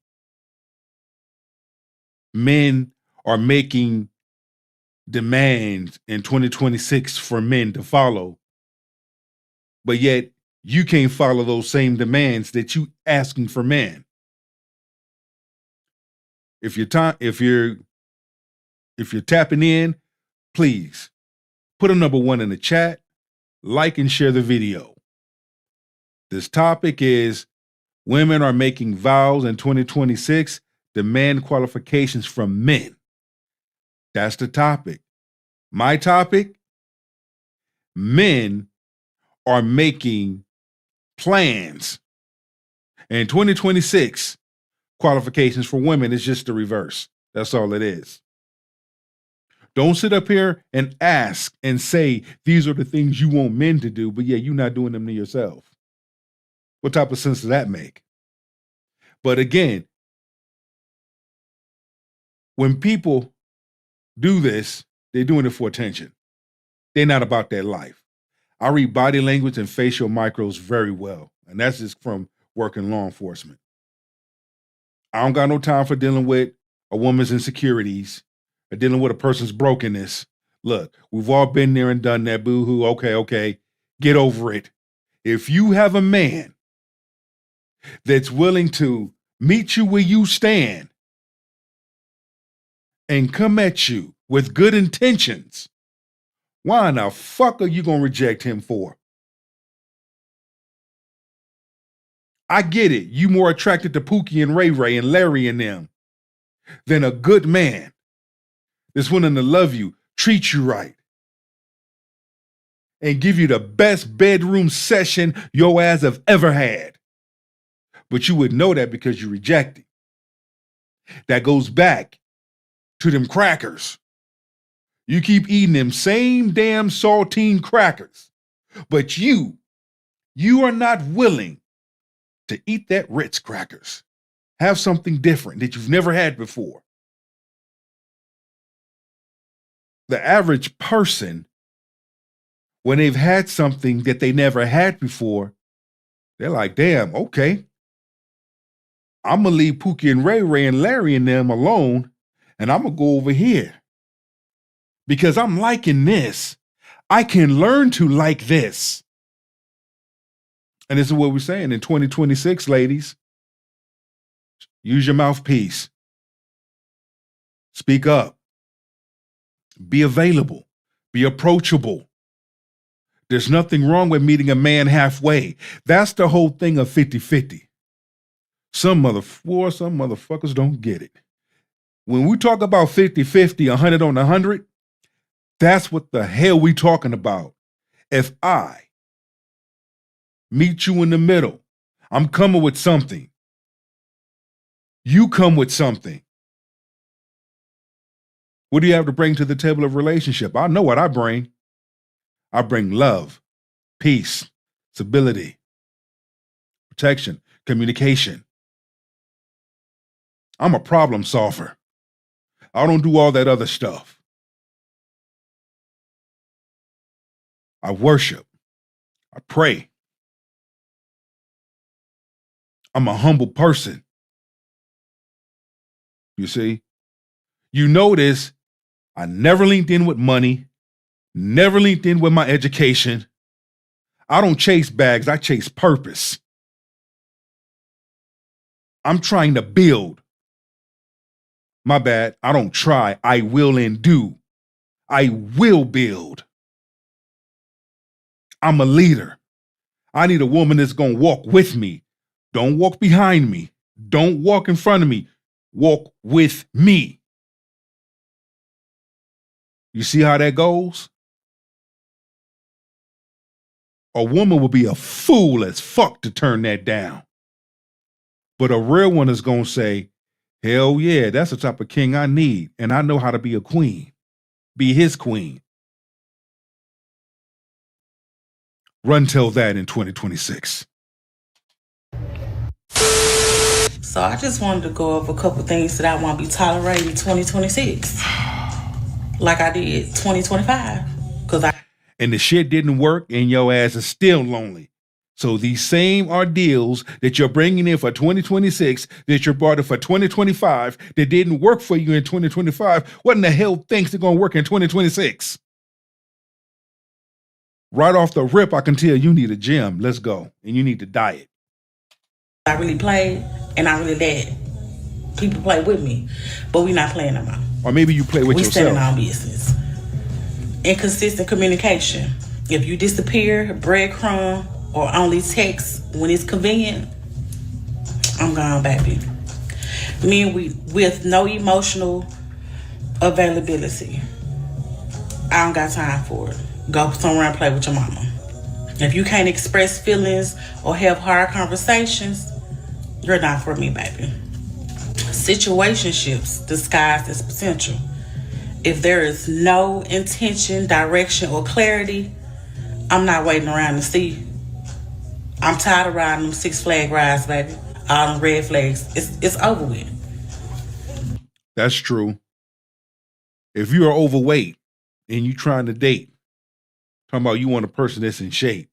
men are making demands in 2026 for men to follow, but yet you can't follow those same demands that you asking for men. If you're tapping in, please put a number 1 in the chat, like and share the video. This topic is women are making vows in 2026, demand qualifications from men. That's the topic. My topic, men are making plans. In 2026, qualifications for women is just the reverse. That's all it is. Don't sit up here and ask and say, these are the things you want men to do, but yeah, you're not doing them to yourself. What type of sense does that make? But again, when people do this, they're doing it for attention. They're not about their life. I read body language and facial micros very well, and that's just from working law enforcement. I don't got no time for dealing with a woman's insecurities or dealing with a person's brokenness. Look, we've all been there and done that, boo-hoo. Okay, get over it. If you have a man that's willing to meet you where you stand and come at you with good intentions, why in the fuck are you going to reject him for? I get it. You more attracted to Pookie and Ray Ray and Larry and them than a good man that's willing to love you, treat you right, and give you the best bedroom session your ass have ever had. But you would know that because you reject it. That goes back to them crackers. You keep eating them same damn saltine crackers, but you are not willing to eat that Ritz crackers. Have something different that you've never had before. The average person, when they've had something that they never had before, they're like, damn, okay. I'm going to leave Pookie and Ray Ray and Larry and them alone, and I'm going to go over here. Because I'm liking this. I can learn to like this. And this is what we're saying in 2026, ladies. Use your mouthpiece. Speak up. Be available. Be approachable. There's nothing wrong with meeting a man halfway. That's the whole thing of 50-50. Some motherfuckers don't get it. When we talk about 50-50, 100 on 100, that's what the hell we talking about. If I meet you in the middle, I'm coming with something. You come with something. What do you have to bring to the table of relationship? I know what I bring. I bring love, peace, stability, protection, communication. I'm a problem solver. I don't do all that other stuff. I worship. I pray. I'm a humble person. You see? You notice I never linked in with money, never linked in with my education. I don't chase bags, I chase purpose. I'm trying to build. My bad, I don't try, I will and do. I will build. I'm a leader. I need a woman that's going to walk with me. Don't walk behind me. Don't walk in front of me. Walk with me. You see how that goes? A woman will be a fool as fuck to turn that down. But a real one is going to say, hell yeah, that's the type of king I need. And I know how to be a queen. Be his queen. Run till that in 2026. So I just wanted to go over a couple things that I want to be tolerating in 2026. Like I did 2025. And the shit didn't work and your ass is still lonely. So these same ordeals that you're bringing in for 2026, that you brought in for 2025, that didn't work for you in 2025, what in the hell thinks they're going to work in 2026? Right off the rip, I can tell you need a gym. Let's go. And you need to diet. I really played and I really let people play with me, but we're not playing no more. Or maybe you play with yourself. We standing on business. Inconsistent communication. If you disappear, breadcrumb, or only text when it's convenient, I'm gone, baby. Men with no emotional availability. I don't got time for it. Go somewhere and play with your mama. If you can't express feelings or have hard conversations, you're not for me, baby. Situationships disguised as potential. If there is no intention, direction, or clarity, I'm not waiting around to see. I'm tired of riding them Six Flag rides, baby. All them red flags. It's over with. That's true. If you are overweight and you trying to date, talking about you want a person that's in shape,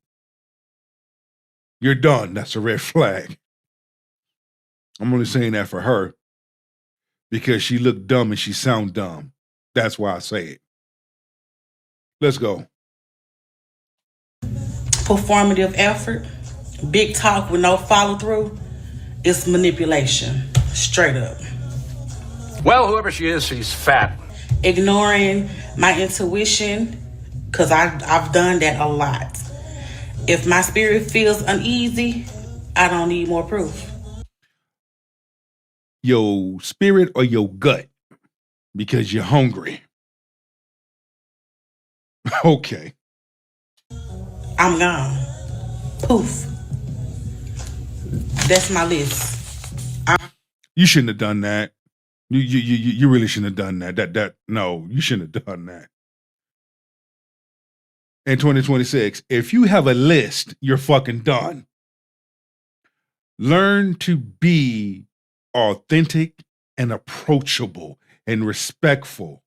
you're done. That's a red flag. I'm only saying that for her because she looked dumb and she sound dumb. That's why I say it. Let's go. Performative effort, big talk with no follow through, is manipulation. Straight up. Well, whoever she is, she's fat. Ignoring my intuition, because I've done that a lot. If my spirit feels uneasy, I don't need more proof. Your spirit or your gut, because you're hungry. Okay. I'm gone. Poof. That's my list. You shouldn't have done that. You really shouldn't have done that. No, you shouldn't have done that. In 2026, if you have a list, you're fucking done. Learn to be authentic and approachable and respectful.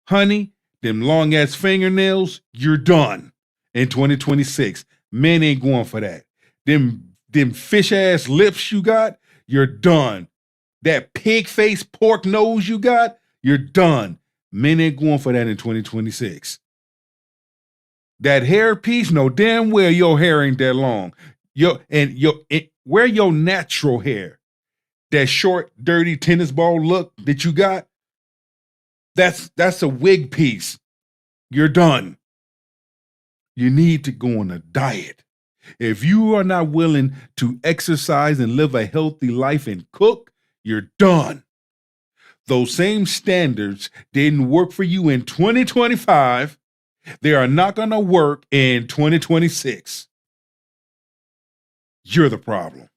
Honey, them long ass fingernails, you're done. In 2026, men ain't going for that. Them fish ass lips you got, you're done. That pig face pork nose you got, you're done. Men ain't going for that in 2026. That hair piece, no damn well your hair ain't that long. Wear your natural hair. That short, dirty tennis ball look that you got, that's a wig piece. You're done. You need to go on a diet. If you are not willing to exercise and live a healthy life and cook, you're done. Those same standards didn't work for you in 2025. They are not going to work in 2026. You're the problem.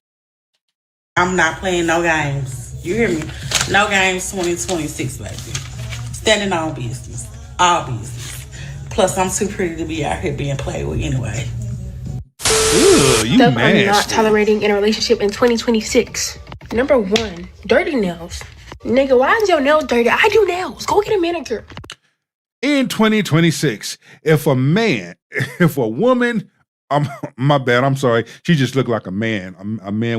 I'm not playing no games. You hear me? No games 2026, baby. Standing on business. All business. Plus, I'm too pretty to be out here being played with anyway. Ugh, you Stuff nasty. I'm not tolerating in a relationship in 2026. Number 1, dirty nails. Nigga, why is your nails dirty? I do nails. Go get a manicure. In 2026, if a woman, my bad, I'm sorry, she just looked like a man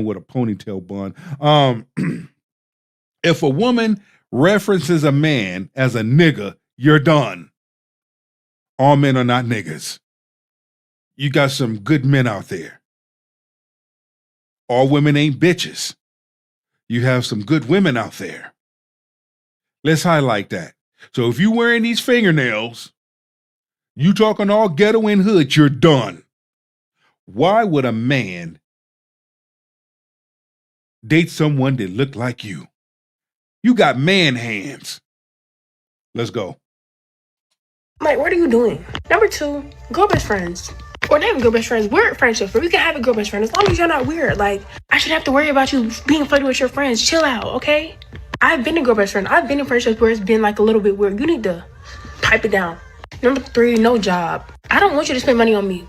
with a ponytail bun. If a woman references a man as a nigga, you're done. All men are not niggas. You got some good men out there. All women ain't bitches. You have some good women out there. Let's highlight that. So if you wearing these fingernails, you talking all ghetto and hood, you're done. Why would a man date someone that looked like you? You got man hands. Let's go. Like, what are you doing? Number 2, go best friends. Or not even girl best friends, weird friendships where we can have a girl best friend as long as you're not weird. Like, I should have to worry about you being flirty with your friends. Chill out, okay? I've been a girl best friend. I've been in friendships where it's been like a little bit weird. You need to pipe it down. Number 3, no job. I don't want you to spend money on me,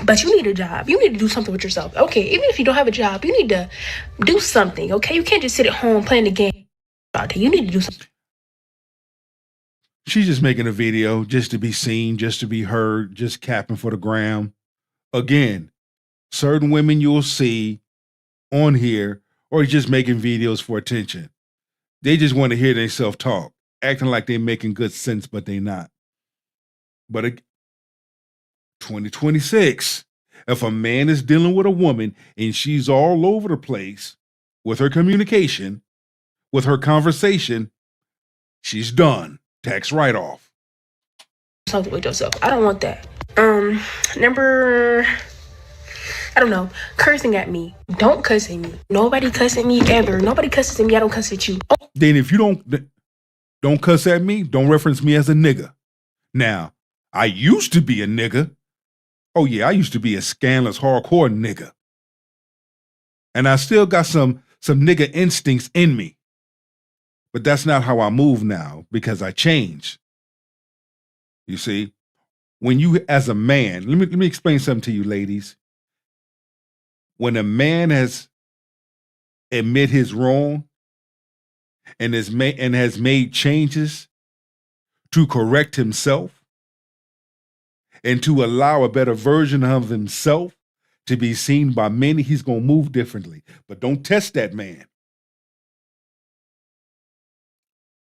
but you need a job. You need to do something with yourself. Okay, even if you don't have a job, you need to do something, okay? You can't just sit at home playing the game. You need to do something. She's just making a video just to be seen, just to be heard, just capping for the gram. Again, certain women you'll see on here are just making videos for attention. They just want to hear themselves talk, acting like they're making good sense, but they're not. But 2026, if a man is dealing with a woman and she's all over the place with her communication, with her conversation, she's done. Tax write-off. Something with yourself. I don't want that. I don't know, cursing at me. Don't cuss at me. Nobody cuss at me ever. Nobody cusses at me. I don't cuss at you. Then if you don't cuss at me, don't reference me as a nigga. Now, I used to be a nigga. Oh yeah, I used to be a scandalous, hardcore nigga. And I still got some nigga instincts in me. But that's not how I move now because I changed. You see, when you as a man, let me explain something to you ladies. When a man has admit his wrong and has made changes to correct himself and to allow a better version of himself to be seen by many, he's going to move differently. But don't test that man.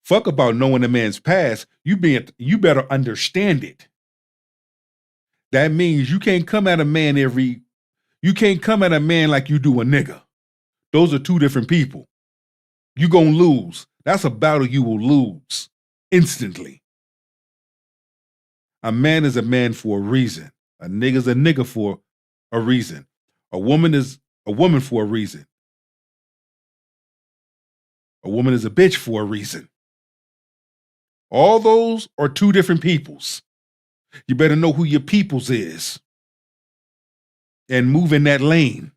Fuck about knowing a man's past. You better understand it. That means you can't come at a man like you do a nigga. Those are two different people. You gonna lose. That's a battle you will lose instantly. A man is a man for a reason. A nigga's a nigga for a reason. A woman is a woman for a reason. A woman is a bitch for a reason. All those are two different peoples. You better know who your peoples is and move in that lane.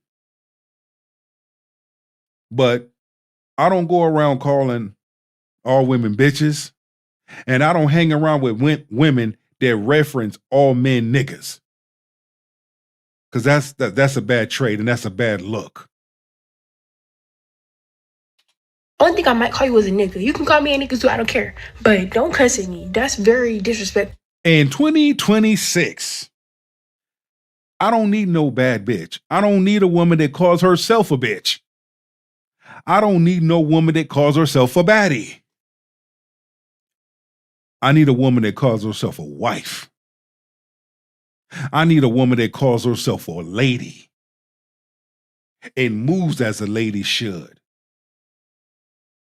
But I don't go around calling all women bitches, and I don't hang around with women that reference all men niggas. Because that's a bad trait and that's a bad look. Only thing I might call you is a nigga. You can call me a nigga too, I don't care. But don't cuss at me. That's very disrespectful. In 2026, I don't need no bad bitch. I don't need a woman that calls herself a bitch. I don't need no woman that calls herself a baddie. I need a woman that calls herself a wife. I need a woman that calls herself a lady and moves as a lady should.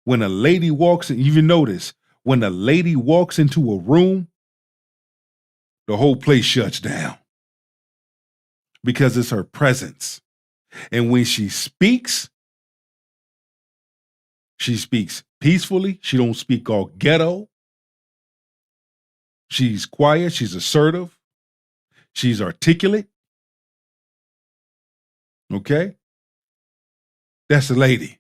When a lady walks in, even notice, when a lady walks into a room, the whole place shuts down because it's her presence. And when she speaks peacefully. She don't speak all ghetto. She's quiet. She's assertive. She's articulate. Okay? That's a lady.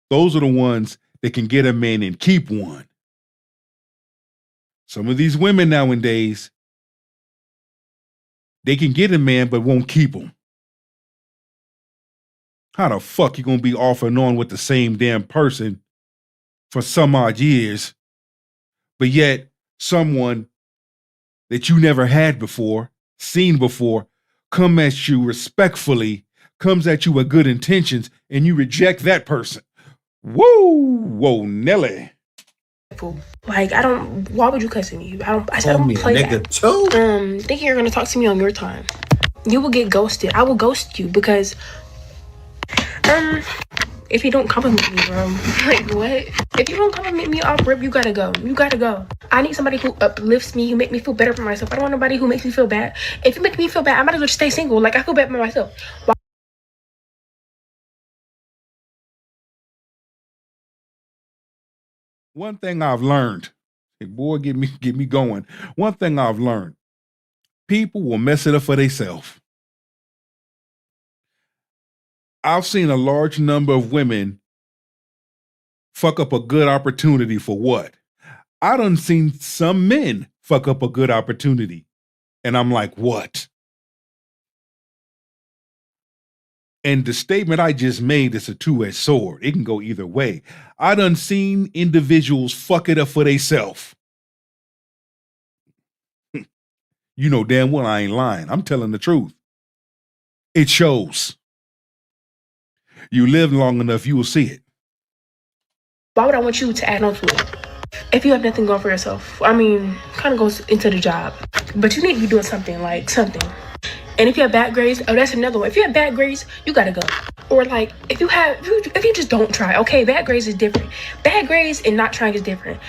Those are the ones that can get a man and keep one. Some of these women nowadays, they can get a man but won't keep him. How the fuck you gonna be off and on with the same damn person for some odd years, but yet someone that you never had before, seen before, come at you respectfully, comes at you with good intentions, and you reject that person? Whoa, Nelly. Like, why would you cuss at me? I don't play that. Too? Thinking you're gonna talk to me on your time. You will get ghosted. I will ghost you because, if you don't compliment me, bro. Like, what? If you don't compliment me off rip, you gotta go. You gotta go. I need somebody who uplifts me, who make me feel better for myself. I don't want nobody who makes me feel bad. If you make me feel bad, I might as well just stay single. Like, I feel bad for myself. One thing I've learned Hey, boy, get me going. One thing I've learned, people will mess it up for themselves. I've seen a large number of women fuck up a good opportunity for what? I done seen some men fuck up a good opportunity. And I'm like, what? And the statement I just made is a two-edged sword. It can go either way. I done seen individuals fuck it up for themselves. You know damn well I ain't lying. I'm telling the truth. It shows. You live long enough, you will see it. Why would I want you to add on to it? If you have nothing going for yourself, I mean, kind of goes into the job. But you need to be doing something, like something. And if you have bad grades, oh, that's another one. If you have bad grades, you gotta go. Or like, if you just don't try, okay, bad grades is different. Bad grades and not trying is different.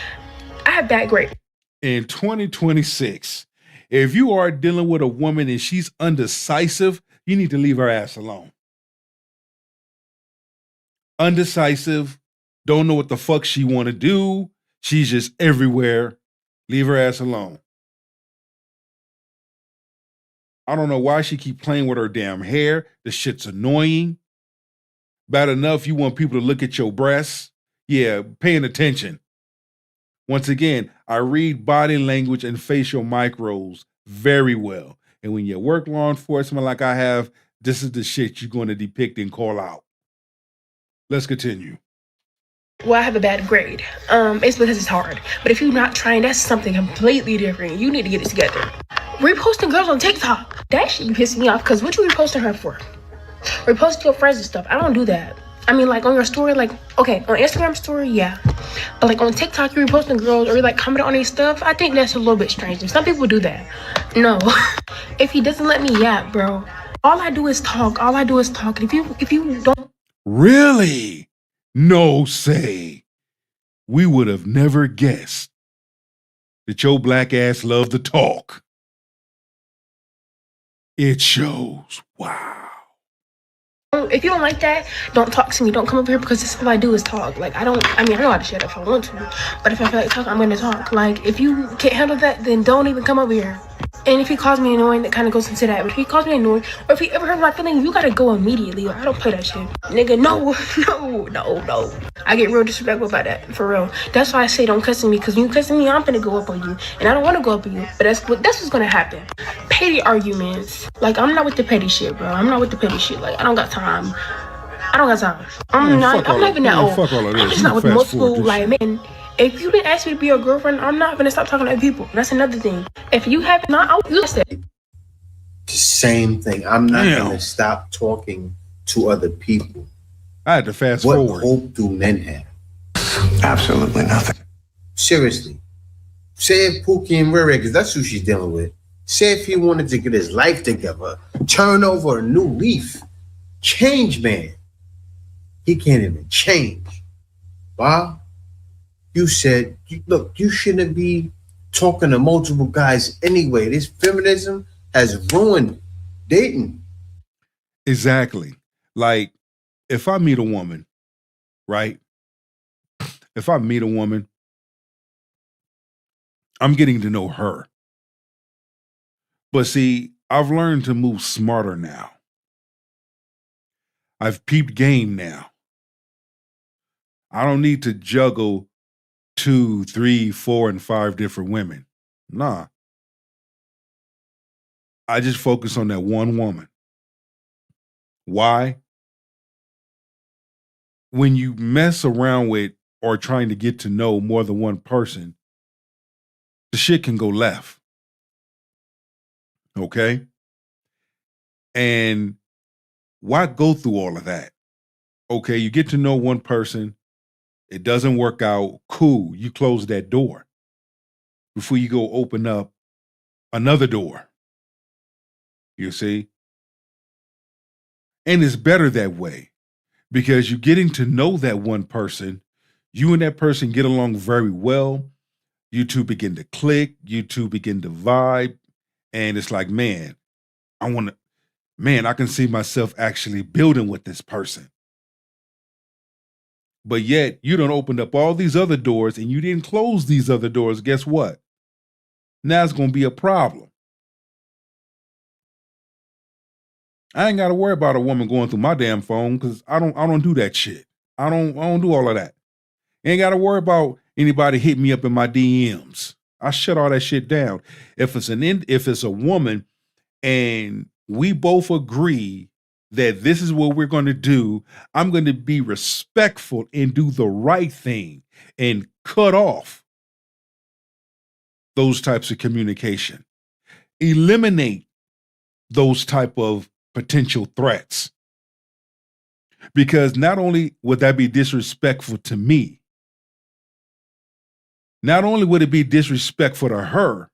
I have bad grades. In 2026, if you are dealing with a woman and she's undecisive, you need to leave her ass alone. Undecisive, don't know what the fuck she want to do. She's just everywhere. Leave her ass alone. I don't know why she keep playing with her damn hair. The shit's annoying. Bad enough you want people to look at your breasts. Yeah, paying attention. Once again, I read body language and facial micros very well. And when you work law enforcement like I have, this is the shit you're going to depict and call out. Let's continue. Well, I have a bad grade. It's because it's hard. But if you're not trying, that's something completely different. You need to get it together. Reposting girls on TikTok. That shit be pissing me off, because what you reposting her for? Reposting your friends and stuff. I don't do that. I mean, like, on your story, like, okay, on Instagram story, yeah. But, like, on TikTok, you're reposting girls or you're, like, commenting on their stuff. I think that's a little bit strange. Some people do that. No. If he doesn't let me yap, bro, all I do is talk. All I do is talk. And if you don't... Really? No say. We would have never guessed that your black ass loved to talk. It shows. Wow. If you don't like that, don't talk to me. Don't come up here, because that's all I do is talk. Like, I know how to shut up if I want to. But if I feel like talking, I'm going to talk. Like, if you can't handle that, then don't even come over here. And if he calls me annoying, that kind of goes into that. But if he calls me annoying, or if he ever hurt my feelings, you got to go immediately. I don't play that shit. Nigga, no. I get real disrespectful about that, for real. That's why I say don't cuss at me, because when you cuss at me, I'm finna go up on you. And I don't want to go up on you. But that's what's going to happen. Petty arguments. Like, I'm not with the petty shit, bro. I'm not with the petty shit. Like, I don't got time. I'm not even that old. I'm just not with multiple, like, men. If you didn't ask me to be your girlfriend, I'm not gonna stop talking to other people. That's another thing. If you have not, I'll use it. Same thing. I'm not gonna stop talking to other people. I had to fast forward. What hope do men have? Absolutely nothing. Seriously. Say if Pookie and Riri, because that's who she's dealing with. Say if he wanted to get his life together, turn over a new leaf, change, man. He can't even change. Wow. You said, look, you shouldn't be talking to multiple guys anyway. This feminism has ruined dating. Exactly. Like, if I meet a woman, right? If I meet a woman, I'm getting to know her. But see, I've learned to move smarter now. I've peeped game now. I don't need to juggle 2, 3, 4, and 5 different women. Nah. I just focus on that one woman. Why? When you mess around with or trying to get to know more than one person, the shit can go left. Okay? And why go through all of that? Okay, you get to know one person. It doesn't work out. Cool. You close that door before you go open up another door. You see? And it's better that way because you're getting to know that one person. You and that person get along very well. You two begin to click. You two begin to vibe. And it's like, man, I can see myself actually building with this person. But yet you done opened up all these other doors and you didn't close these other doors. Guess what? Now it's going to be a problem. I ain't got to worry about a woman going through my damn phone because I don't do that shit. I don't do all of that. Ain't got to worry about anybody hitting me up in my DMs. I shut all that shit down. If it's a woman and we both agree that this is what we're going to do, I'm going to be respectful and do the right thing and cut off those types of communication. Eliminate those type of potential threats. Because not only would that be disrespectful to me, not only would it be disrespectful to her,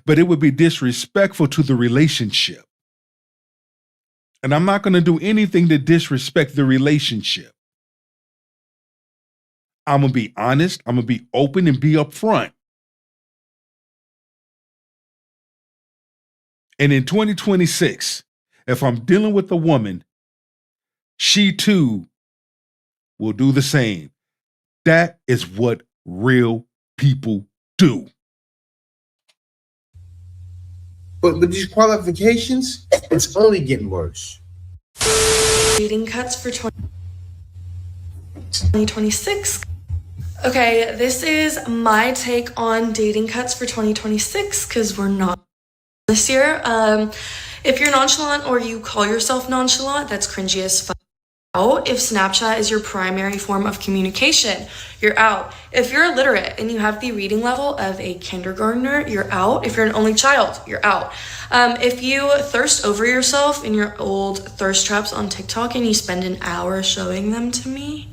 but it would be disrespectful to the relationship. And I'm not going to do anything to disrespect the relationship. I'm going to be honest. I'm going to be open and be upfront. And in 2026, if I'm dealing with a woman, she too will do the same. That is what real people do. But with these qualifications, it's only getting worse. Dating cuts for 2026. Okay, this is my take on dating cuts for 2026 because we're not this year. If you're nonchalant or you call yourself nonchalant, that's cringy as fuck. Out. If Snapchat is your primary form of communication, you're out. If you're illiterate and you have the reading level of a kindergartner, you're out. If you're an only child, you're out. If you thirst over yourself in your old thirst traps on TikTok and you spend an hour showing them to me,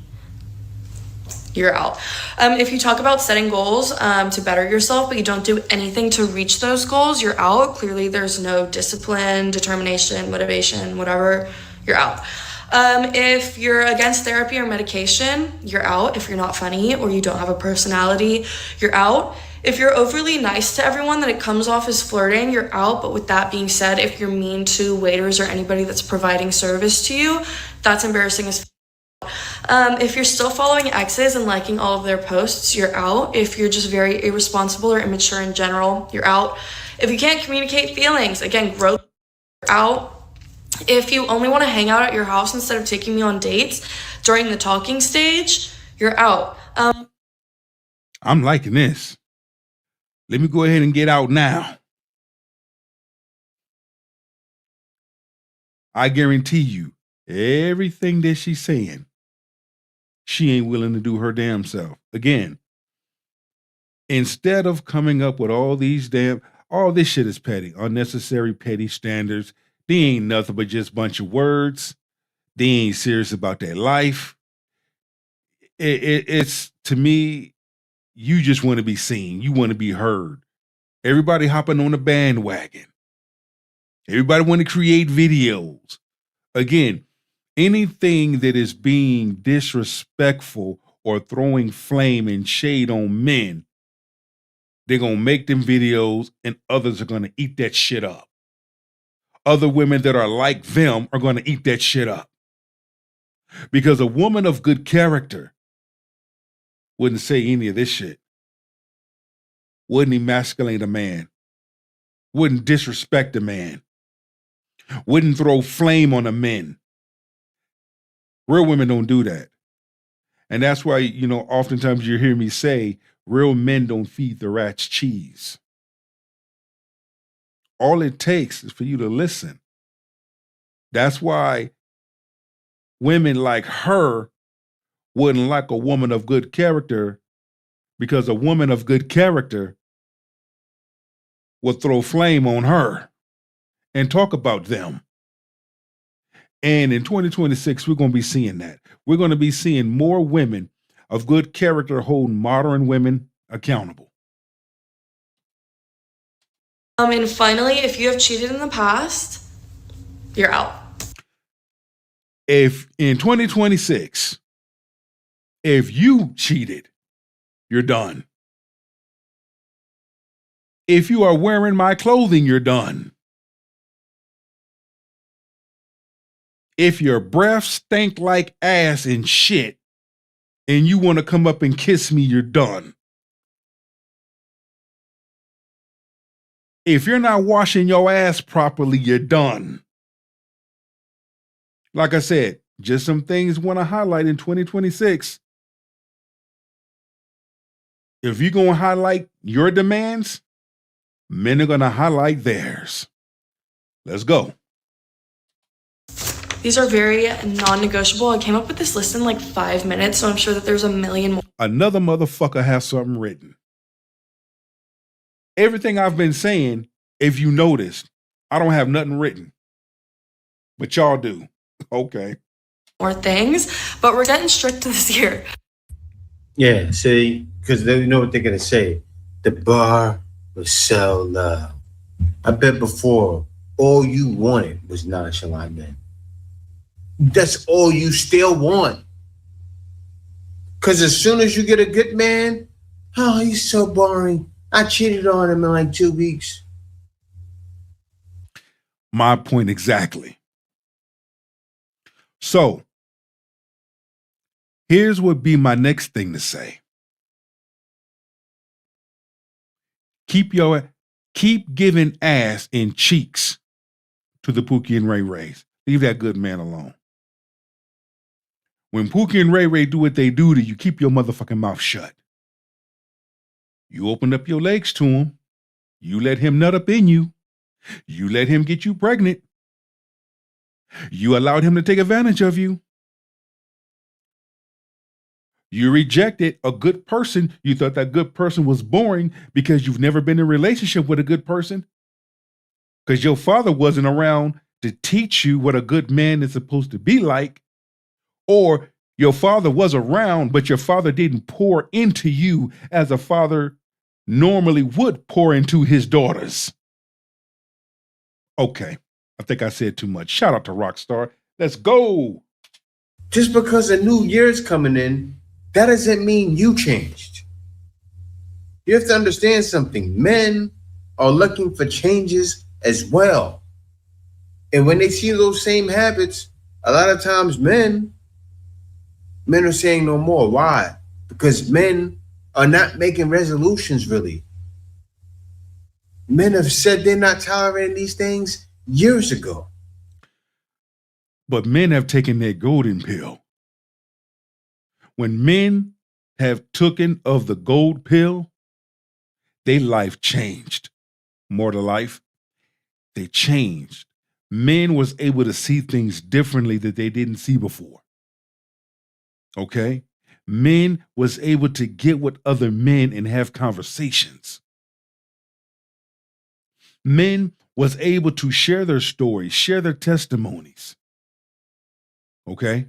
you're out. If you talk about setting goals to better yourself, but you don't do anything to reach those goals, you're out. Clearly, there's no discipline, determination, motivation, whatever, you're out. If you're against therapy or medication, you're out. If you're not funny or you don't have a personality, you're out. If you're overly nice to everyone, then it comes off as flirting, you're out. But with that being said, if you're mean to waiters or anybody that's providing service to you, that's embarrassing as if you're still following exes and liking all of their posts, you're out. If you're just very irresponsible or immature in general, you're out. If you can't communicate feelings, again, growth, you're out. If you only want to hang out at your house instead of taking me on dates during the talking stage, you're out. I'm liking this. Let me go ahead and get out now. I guarantee you, everything that she's saying, she ain't willing to do her damn self. Again, instead of coming up with all this shit is petty, unnecessary petty standards. They ain't nothing but just a bunch of words. They ain't serious about their life. It's to me, you just want to be seen. You want to be heard. Everybody hopping on the bandwagon. Everybody want to create videos. Again, anything that is being disrespectful or throwing flame and shade on men, they're going to make them videos and others are going to eat that shit up. Other women that are like them are going to eat that shit up. Because a woman of good character wouldn't say any of this shit. Wouldn't emasculate a man. Wouldn't disrespect a man. Wouldn't throw flame on a man. Real women don't do that. And that's why, oftentimes you hear me say, real men don't feed the rats cheese. All it takes is for you to listen. That's why women like her wouldn't like a woman of good character, because a woman of good character would throw flame on her and talk about them. And in 2026, we're going to be seeing that. We're going to be seeing more women of good character hold modern women accountable. And finally, if you have cheated in the past, you're out. If in 2026, if you cheated, you're done. If you are wearing my clothing, you're done. If your breath stank like ass and shit, and you want to come up and kiss me, you're done. If you're not washing your ass properly, you're done. Like I said, just some things I want to highlight in 2026. If you're going to highlight your demands, men are going to highlight theirs. Let's go. These are very non-negotiable. I came up with this list in like 5 minutes, so I'm sure that there's a million more. Another motherfucker has something written. Everything I've been saying, if you noticed, I don't have nothing written. But y'all do. Okay. More things, but we're getting strict this year. Yeah, see, because they know what they're going to say. The bar was so low. I bet before, all you wanted was nonchalant men. That's all you still want. Because as soon as you get a good man, oh, he's so boring. I cheated on him in like 2 weeks. My point exactly. So, here's what be my next thing to say. Keep giving ass and cheeks to the Pookie and Ray Rays. Leave that good man alone. When Pookie and Ray Ray do what they do to you, keep your motherfucking mouth shut. You open up your legs to him. You let him nut up in you. You let him get you pregnant. You allowed him to take advantage of you. You rejected a good person. You thought that good person was boring because you've never been in a relationship with a good person. Because your father wasn't around to teach you what a good man is supposed to be like. Or your father was around, but your father didn't pour into you as a father normally would pour into his daughters. Okay, I think I said too much. Shout out to Rockstar. Let's go. Just because a new year's coming in, that doesn't mean you changed. You have to understand something. Men are looking for changes as well. And when they see those same habits, a lot of times men are saying no more. Why? Because men are not making resolutions really. Men have said they're not tolerating these things years ago. But men have taken their golden pill. When men have taken of the gold pill, their life changed. More to life, they changed. Men was able to see things differently that they didn't see before. Okay? Men was able to get with other men and have conversations. Men was able to share their stories, share their testimonies. Okay?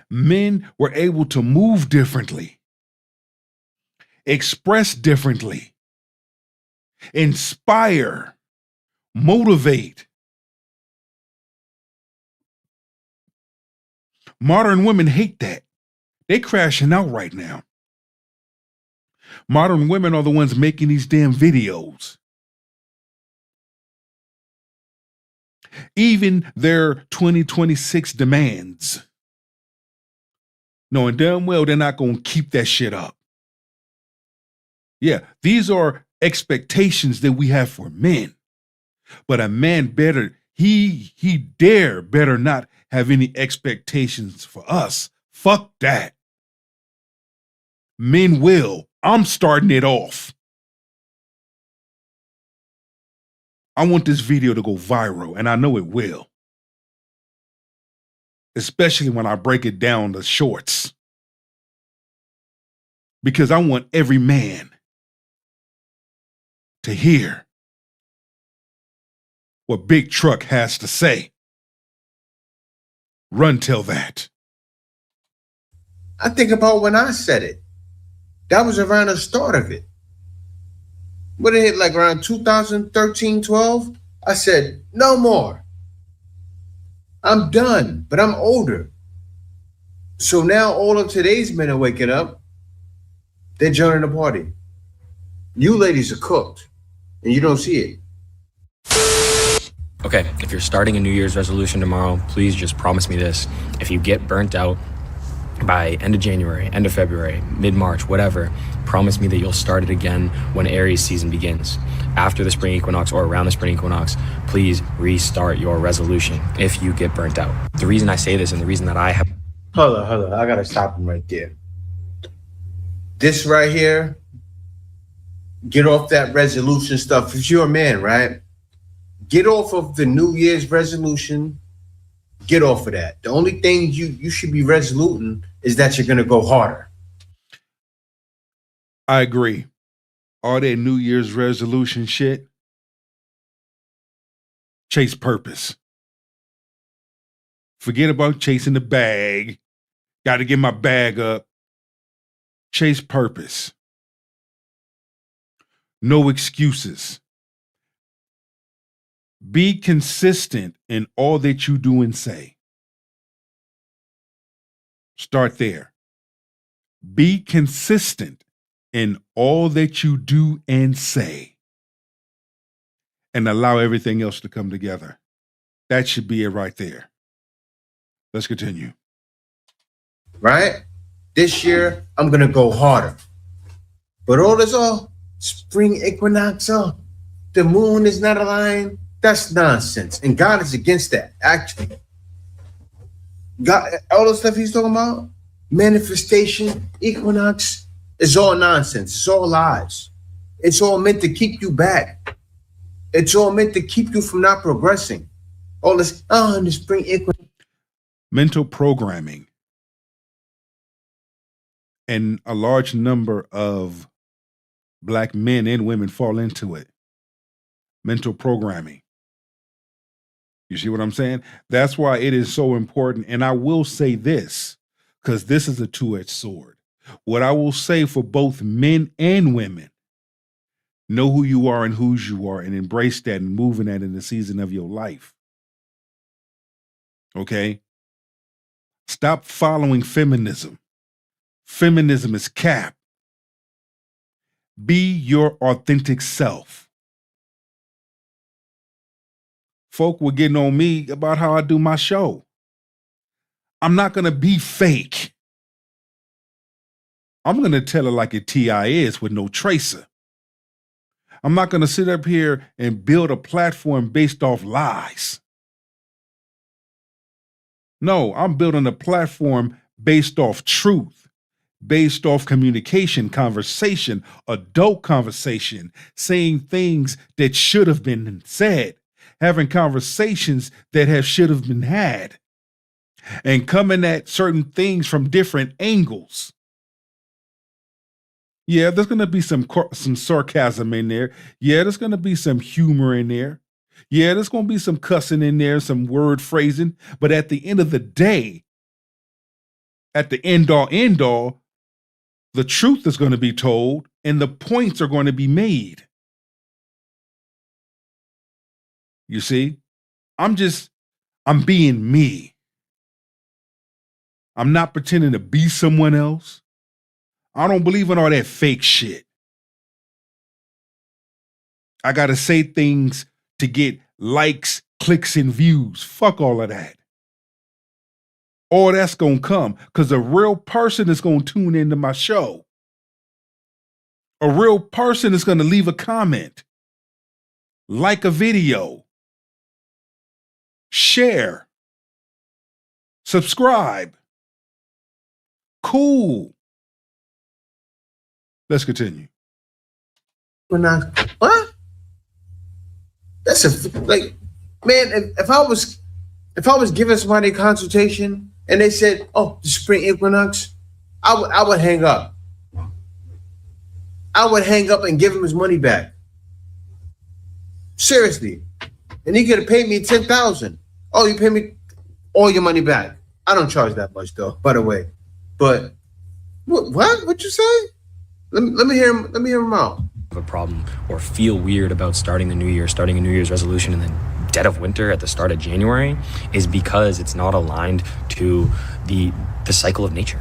Men were able to move differently, express differently, inspire, motivate. Modern women hate that. They crashing out right now. Modern women are the ones making these damn videos. Even their 2026 demands, knowing damn well they're not going to keep that shit up. Yeah, these are expectations that we have for men. But a man better, he better not have any expectations for us. Fuck that. Men will. I'm starting it off. I want this video to go viral, and I know it will. Especially when I break it down to shorts. Because I want every man to hear what Big Truck has to say. Run till that. I think about when I said it. That was around the start of it. What it hit like around 2013, 12? I said, no more. I'm done, but I'm older. So now all of today's men are waking up. They're joining the party. You ladies are cooked, and you don't see it. Okay, if you're starting a New Year's resolution tomorrow, please just promise me this. If you get burnt out, by end of January, end of February, mid-March, whatever, promise me that you'll start it again when Aries season begins. After the spring equinox or around the spring equinox, please restart your resolution if you get burnt out. The reason I say this and the reason that I have... Hold on. I gotta stop him right there. This right here, get off that resolution stuff. If you're a man, right? Get off of the New Year's resolution. Get off of that. The only thing you should be resoluting is that you're gonna go harder. I agree. All that New Year's resolution shit, chase purpose. Forget about chasing the bag. Got to get my bag up. Chase purpose. No excuses. Be consistent in all that you do and say. Start there. Be consistent in all that you do and say. And allow everything else to come together. That should be it right there. Let's continue. Right? This year, I'm going to go harder. But all this spring equinox, the moon is not aligned. That's nonsense. And God is against that, actually. God, all the stuff he's talking about, manifestation, equinox, is all nonsense. It's all lies. It's all meant to keep you back. It's all meant to keep you from not progressing. All this, in the spring equinox. Mental programming. And a large number of Black men and women fall into it. Mental programming. You see what I'm saying? That's why it is so important. And I will say this, because this is a two-edged sword. What I will say for both men and women, know who you are and whose you are and embrace that and move in that in the season of your life. Okay? Stop following feminism. Feminism is cap. Be your authentic self. Folk were getting on me about how I do my show. I'm not going to be fake. I'm going to tell it like it TI is with no tracer. I'm not going to sit up here and build a platform based off lies. No, I'm building a platform based off truth, based off communication, conversation, adult conversation, saying things that should have been said, having conversations that should have been had, and coming at certain things from different angles. Yeah, there's going to be some sarcasm in there. Yeah, there's going to be some humor in there. Yeah, there's going to be some cussing in there, some word phrasing. But at the end of the day, at the end all, the truth is going to be told and the points are going to be made. You see, I'm being me. I'm not pretending to be someone else. I don't believe in all that fake shit. I got to say things to get likes, clicks, and views. Fuck all of that. All that's going to come because a real person is going to tune into my show. A real person is going to leave a comment, like a video, share, subscribe. Cool. Let's continue. What? That's man. If I was giving somebody a consultation and they said, "Oh, the spring equinox," I would hang up. I would hang up and give him his money back. Seriously, and he could have paid me $10,000. Oh, you pay me all your money back. I don't charge that much though, by the way. But what you say? Let me hear him. Let me hear him out. A problem or feel weird about starting a New Year's resolution in the dead of winter at the start of January is because it's not aligned to the cycle of nature.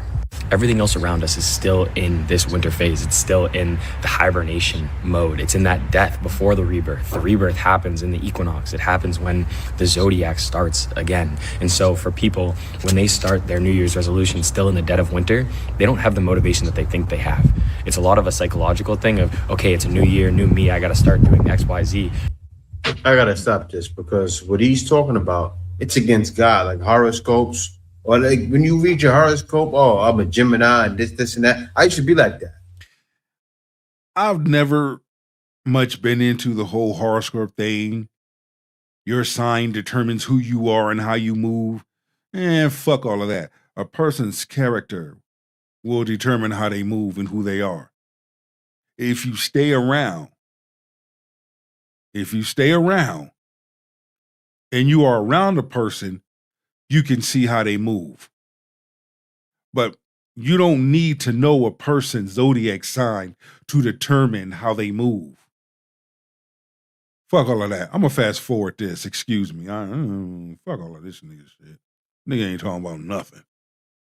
everything else around us is still in this winter phase. It's still in the hibernation mode. It's in that death before the rebirth. The rebirth happens in the equinox. It happens when the zodiac starts again. And so for people, when they start their New Year's resolution still in the dead of winter, they don't have the motivation that they think they have. It's a lot of a psychological thing of, okay, it's a new year, new me, I gotta start doing X, Y, Z. I gotta stop this because what he's talking about, it's against God, like horoscopes. Or like when you read your horoscope, oh, I'm a Gemini and this and that. I should be like that. I've never much been into the whole horoscope thing. Your sign determines who you are and how you move. Fuck all of that. A person's character will determine how they move and who they are. If you stay around and you are around a person, you can see how they move. But you don't need to know a person's zodiac sign to determine how they move. Fuck all of that. I'm gonna fast forward this. Excuse me. Fuck all of this nigga shit. Nigga ain't talking about nothing.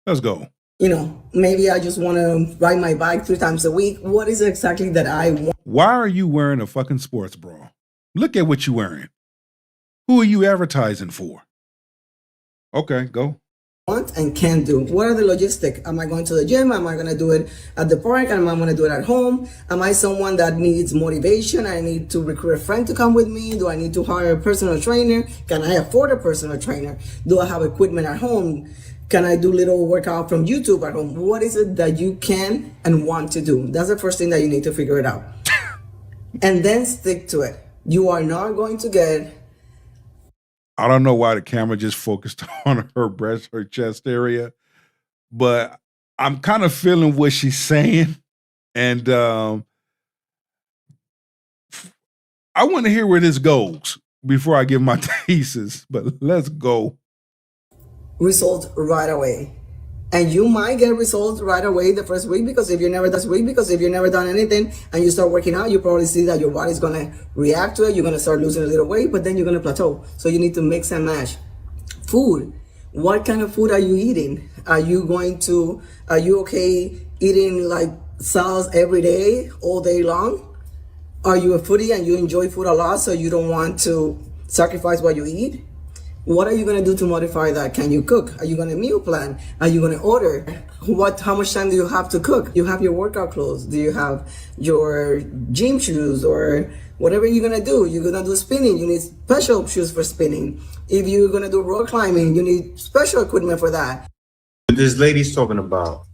Let's go. You know, maybe I just want to ride my bike 3 times a week. What is it exactly that I want? Why are you wearing a fucking sports bra? Look at what you're wearing. Who are you advertising for? Okay, go. Want and can do. What are the logistics? Am I going to the gym? Am I going to do it at the park? Am I going to do it at home? Am I someone that needs motivation? I need to recruit a friend to come with me. Do I need to hire a personal trainer? Can I afford a personal trainer? Do I have equipment at home? Can I do little workout from YouTube at home? What is it that you can and want to do? That's the first thing that you need to figure it out. And then stick to it. You are not going to get... I don't know why the camera just focused on her breast, her chest area, but I'm kind of feeling what she's saying. And I want to hear where this goes before I give my thesis, but let's go. Results right away. And you might get results right away the first week because if you've never done anything and you start working out, you probably see that your body's gonna react to it. You're gonna start losing a little weight, but then you're gonna plateau. So you need to mix and match. Food. What kind of food are you eating? Are you okay eating like salads every day, all day long? Are you a foodie and you enjoy food a lot so you don't want to sacrifice what you eat? What are you going to do to modify that? Can you cook? Are you going to meal plan? Are you going to order? How much time do you have to cook? You have your workout clothes. Do you have your gym shoes or whatever you're going to do? You're going to do spinning. You need special shoes for spinning. If you're going to do rock climbing, you need special equipment for that. This lady's talking about,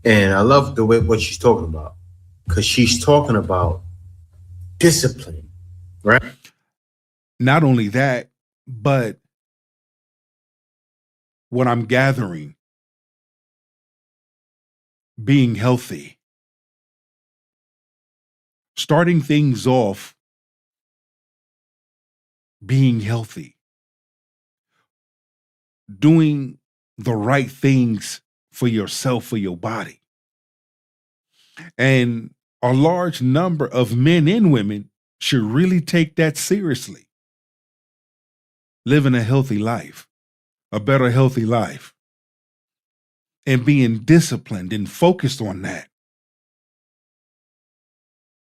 and I love the way what she's talking about, because she's talking about discipline, right? Not only that, but what I'm gathering, being healthy, starting things off, being healthy, doing the right things for yourself, for your body. And a large number of men and women should really take that seriously. Living a healthy life. A better healthy life, and being disciplined and focused on that.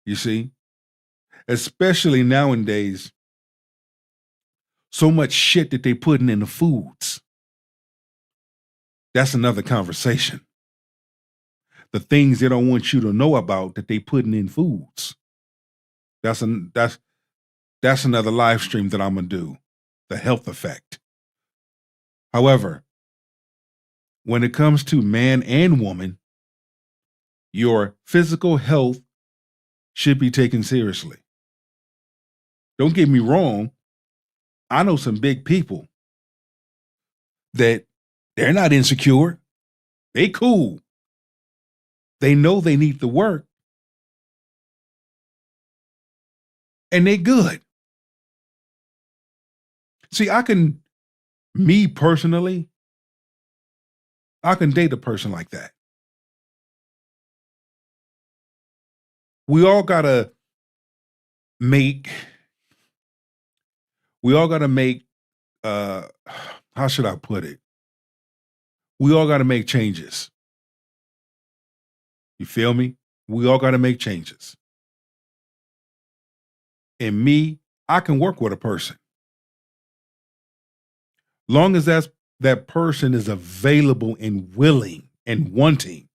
You see, especially nowadays, so much shit that they putting in the foods. That's another conversation. The things they don't want you to know about that they putting in foods. That's another live stream that I'm gonna do. The health effect. However, when it comes to man and woman, your physical health should be taken seriously. Don't get me wrong. I know some big people that they're not insecure. They cool. They know they need the work. And they good. See, me personally, I can date a person like that. We all gotta make, how should I put it? We all gotta make changes. You feel me? We all got to make changes. And me, I can work with a person. Long as that person is available and willing and wanting.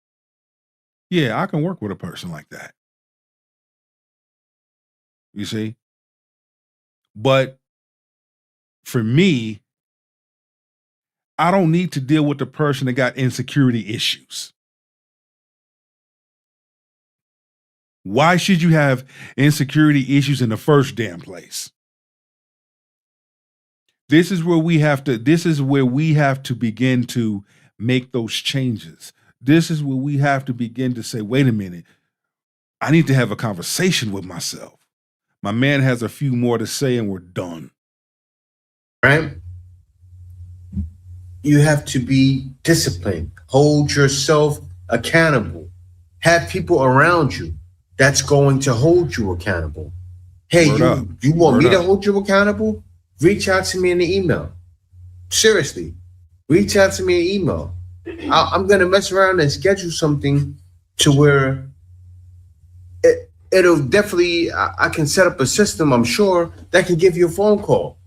Yeah, I can work with a person like that. You see? But for me, I don't need to deal with the person that got insecurity issues. Why should you have insecurity issues in the first damn place? This is where we have to begin to make those changes. This is where we have to begin to say, wait a minute, I need to have a conversation with myself. My man has a few more to say and we're done. Right? You have to be disciplined. Hold yourself accountable. Have people around you that's going to hold you accountable. Hey, you want me to hold you accountable? Reach out to me in the email. Seriously, reach out to me in email. I'm going to mess around and schedule something to where it'll definitely, I can set up a system, I'm sure, that can give you a phone call.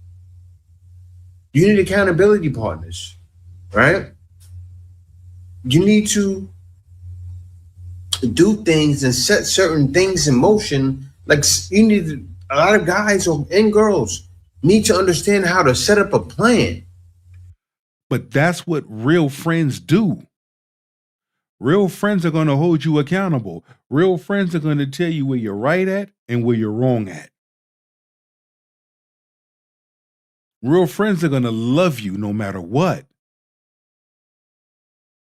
You need accountability partners, right? You need to do things and set certain things in motion. Like you need, a lot of guys and girls need to understand how to set up a plan. But that's what real friends do. Real friends are going to hold you accountable. Real friends are going to tell you where you're right at and where you're wrong at. Real friends are going to love you no matter what.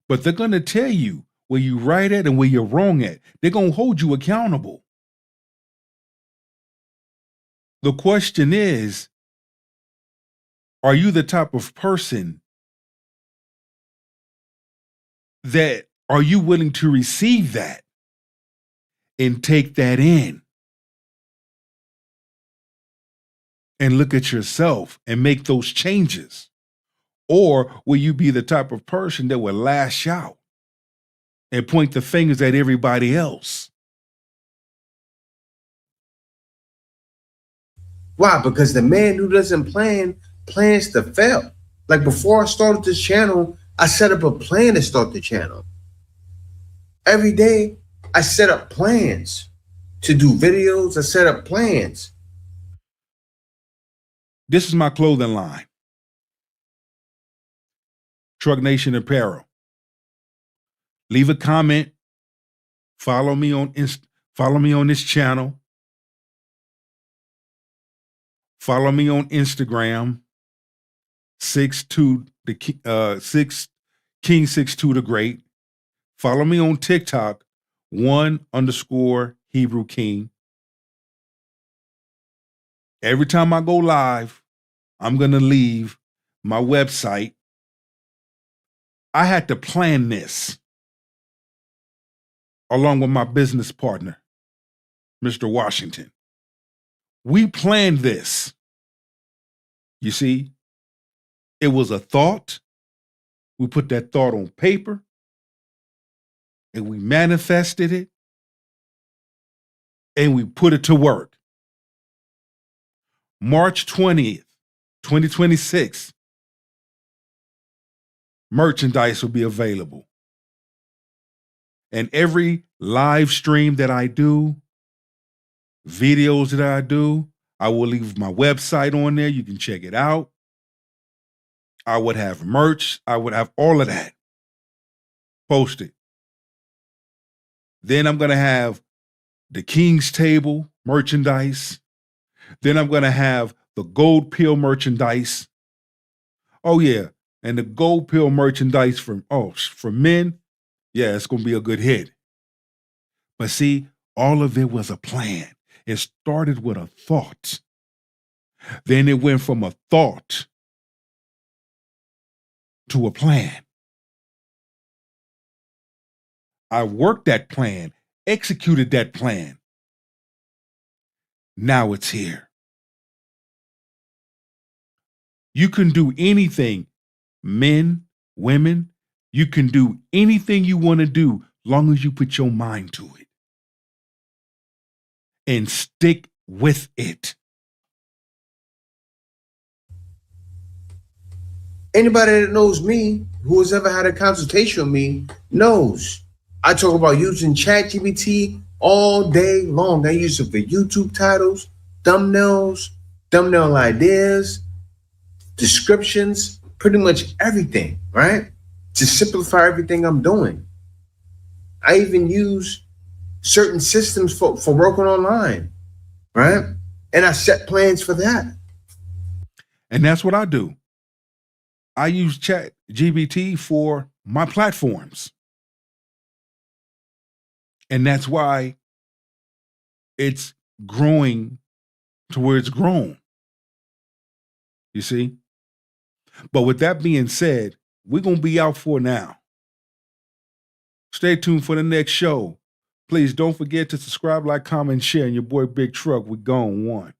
But they're going to tell you where you're right at and where you're wrong at. They're going to hold you accountable. The question is, are you the type of person that are you willing to receive that and take that in and look at yourself and make those changes? Or will you be the type of person that will lash out and point the fingers at everybody else? Why? Because the man who doesn't plan plans to fail. Like before I started this channel, I set up a plan to start the channel. Every day, I set up plans to do videos. I set up plans. This is my clothing line. Truck Nation Apparel. Leave a comment. Follow me on this channel. Follow me on Instagram. 62 King 62 the Great. Follow me on TikTok, 1_Hebrew King. Every time I go live, I'm going to leave my website. I had to plan this along with my business partner, Mr. Washington. We planned this. You see, it was a thought. We put that thought on paper and we manifested it and we put it to work. March 20th, 2026, merchandise will be available. And every live stream that I do, videos that I do, I will leave my website on there. You can check it out. I would have merch. I would have all of that posted. Then I'm going to have the King's Table merchandise. Then I'm going to have the Gold Pill merchandise. Oh, yeah. And the Gold Pill merchandise for men, yeah, it's going to be a good hit. But see, all of it was a plan. It started with a thought. Then it went from a thought to a plan. I worked that plan, executed that plan. Now it's here. You can do anything, men, women. You can do anything you want to do long as you put your mind to it and stick with it. Anybody that knows me, who has ever had a consultation with me, knows I talk about using ChatGPT all day long. I use it for YouTube titles, thumbnails, thumbnail ideas, descriptions, pretty much everything, right? To simplify everything I'm doing. I even use certain systems for working online, right? And I set plans for that. And that's what I do. I use ChatGPT for my platforms. And that's why it's growing to where it's grown. You see? But with that being said, we're going to be out for now. Stay tuned for the next show. Please don't forget to subscribe, like, comment, share. And your boy Big Truck, we're gone one.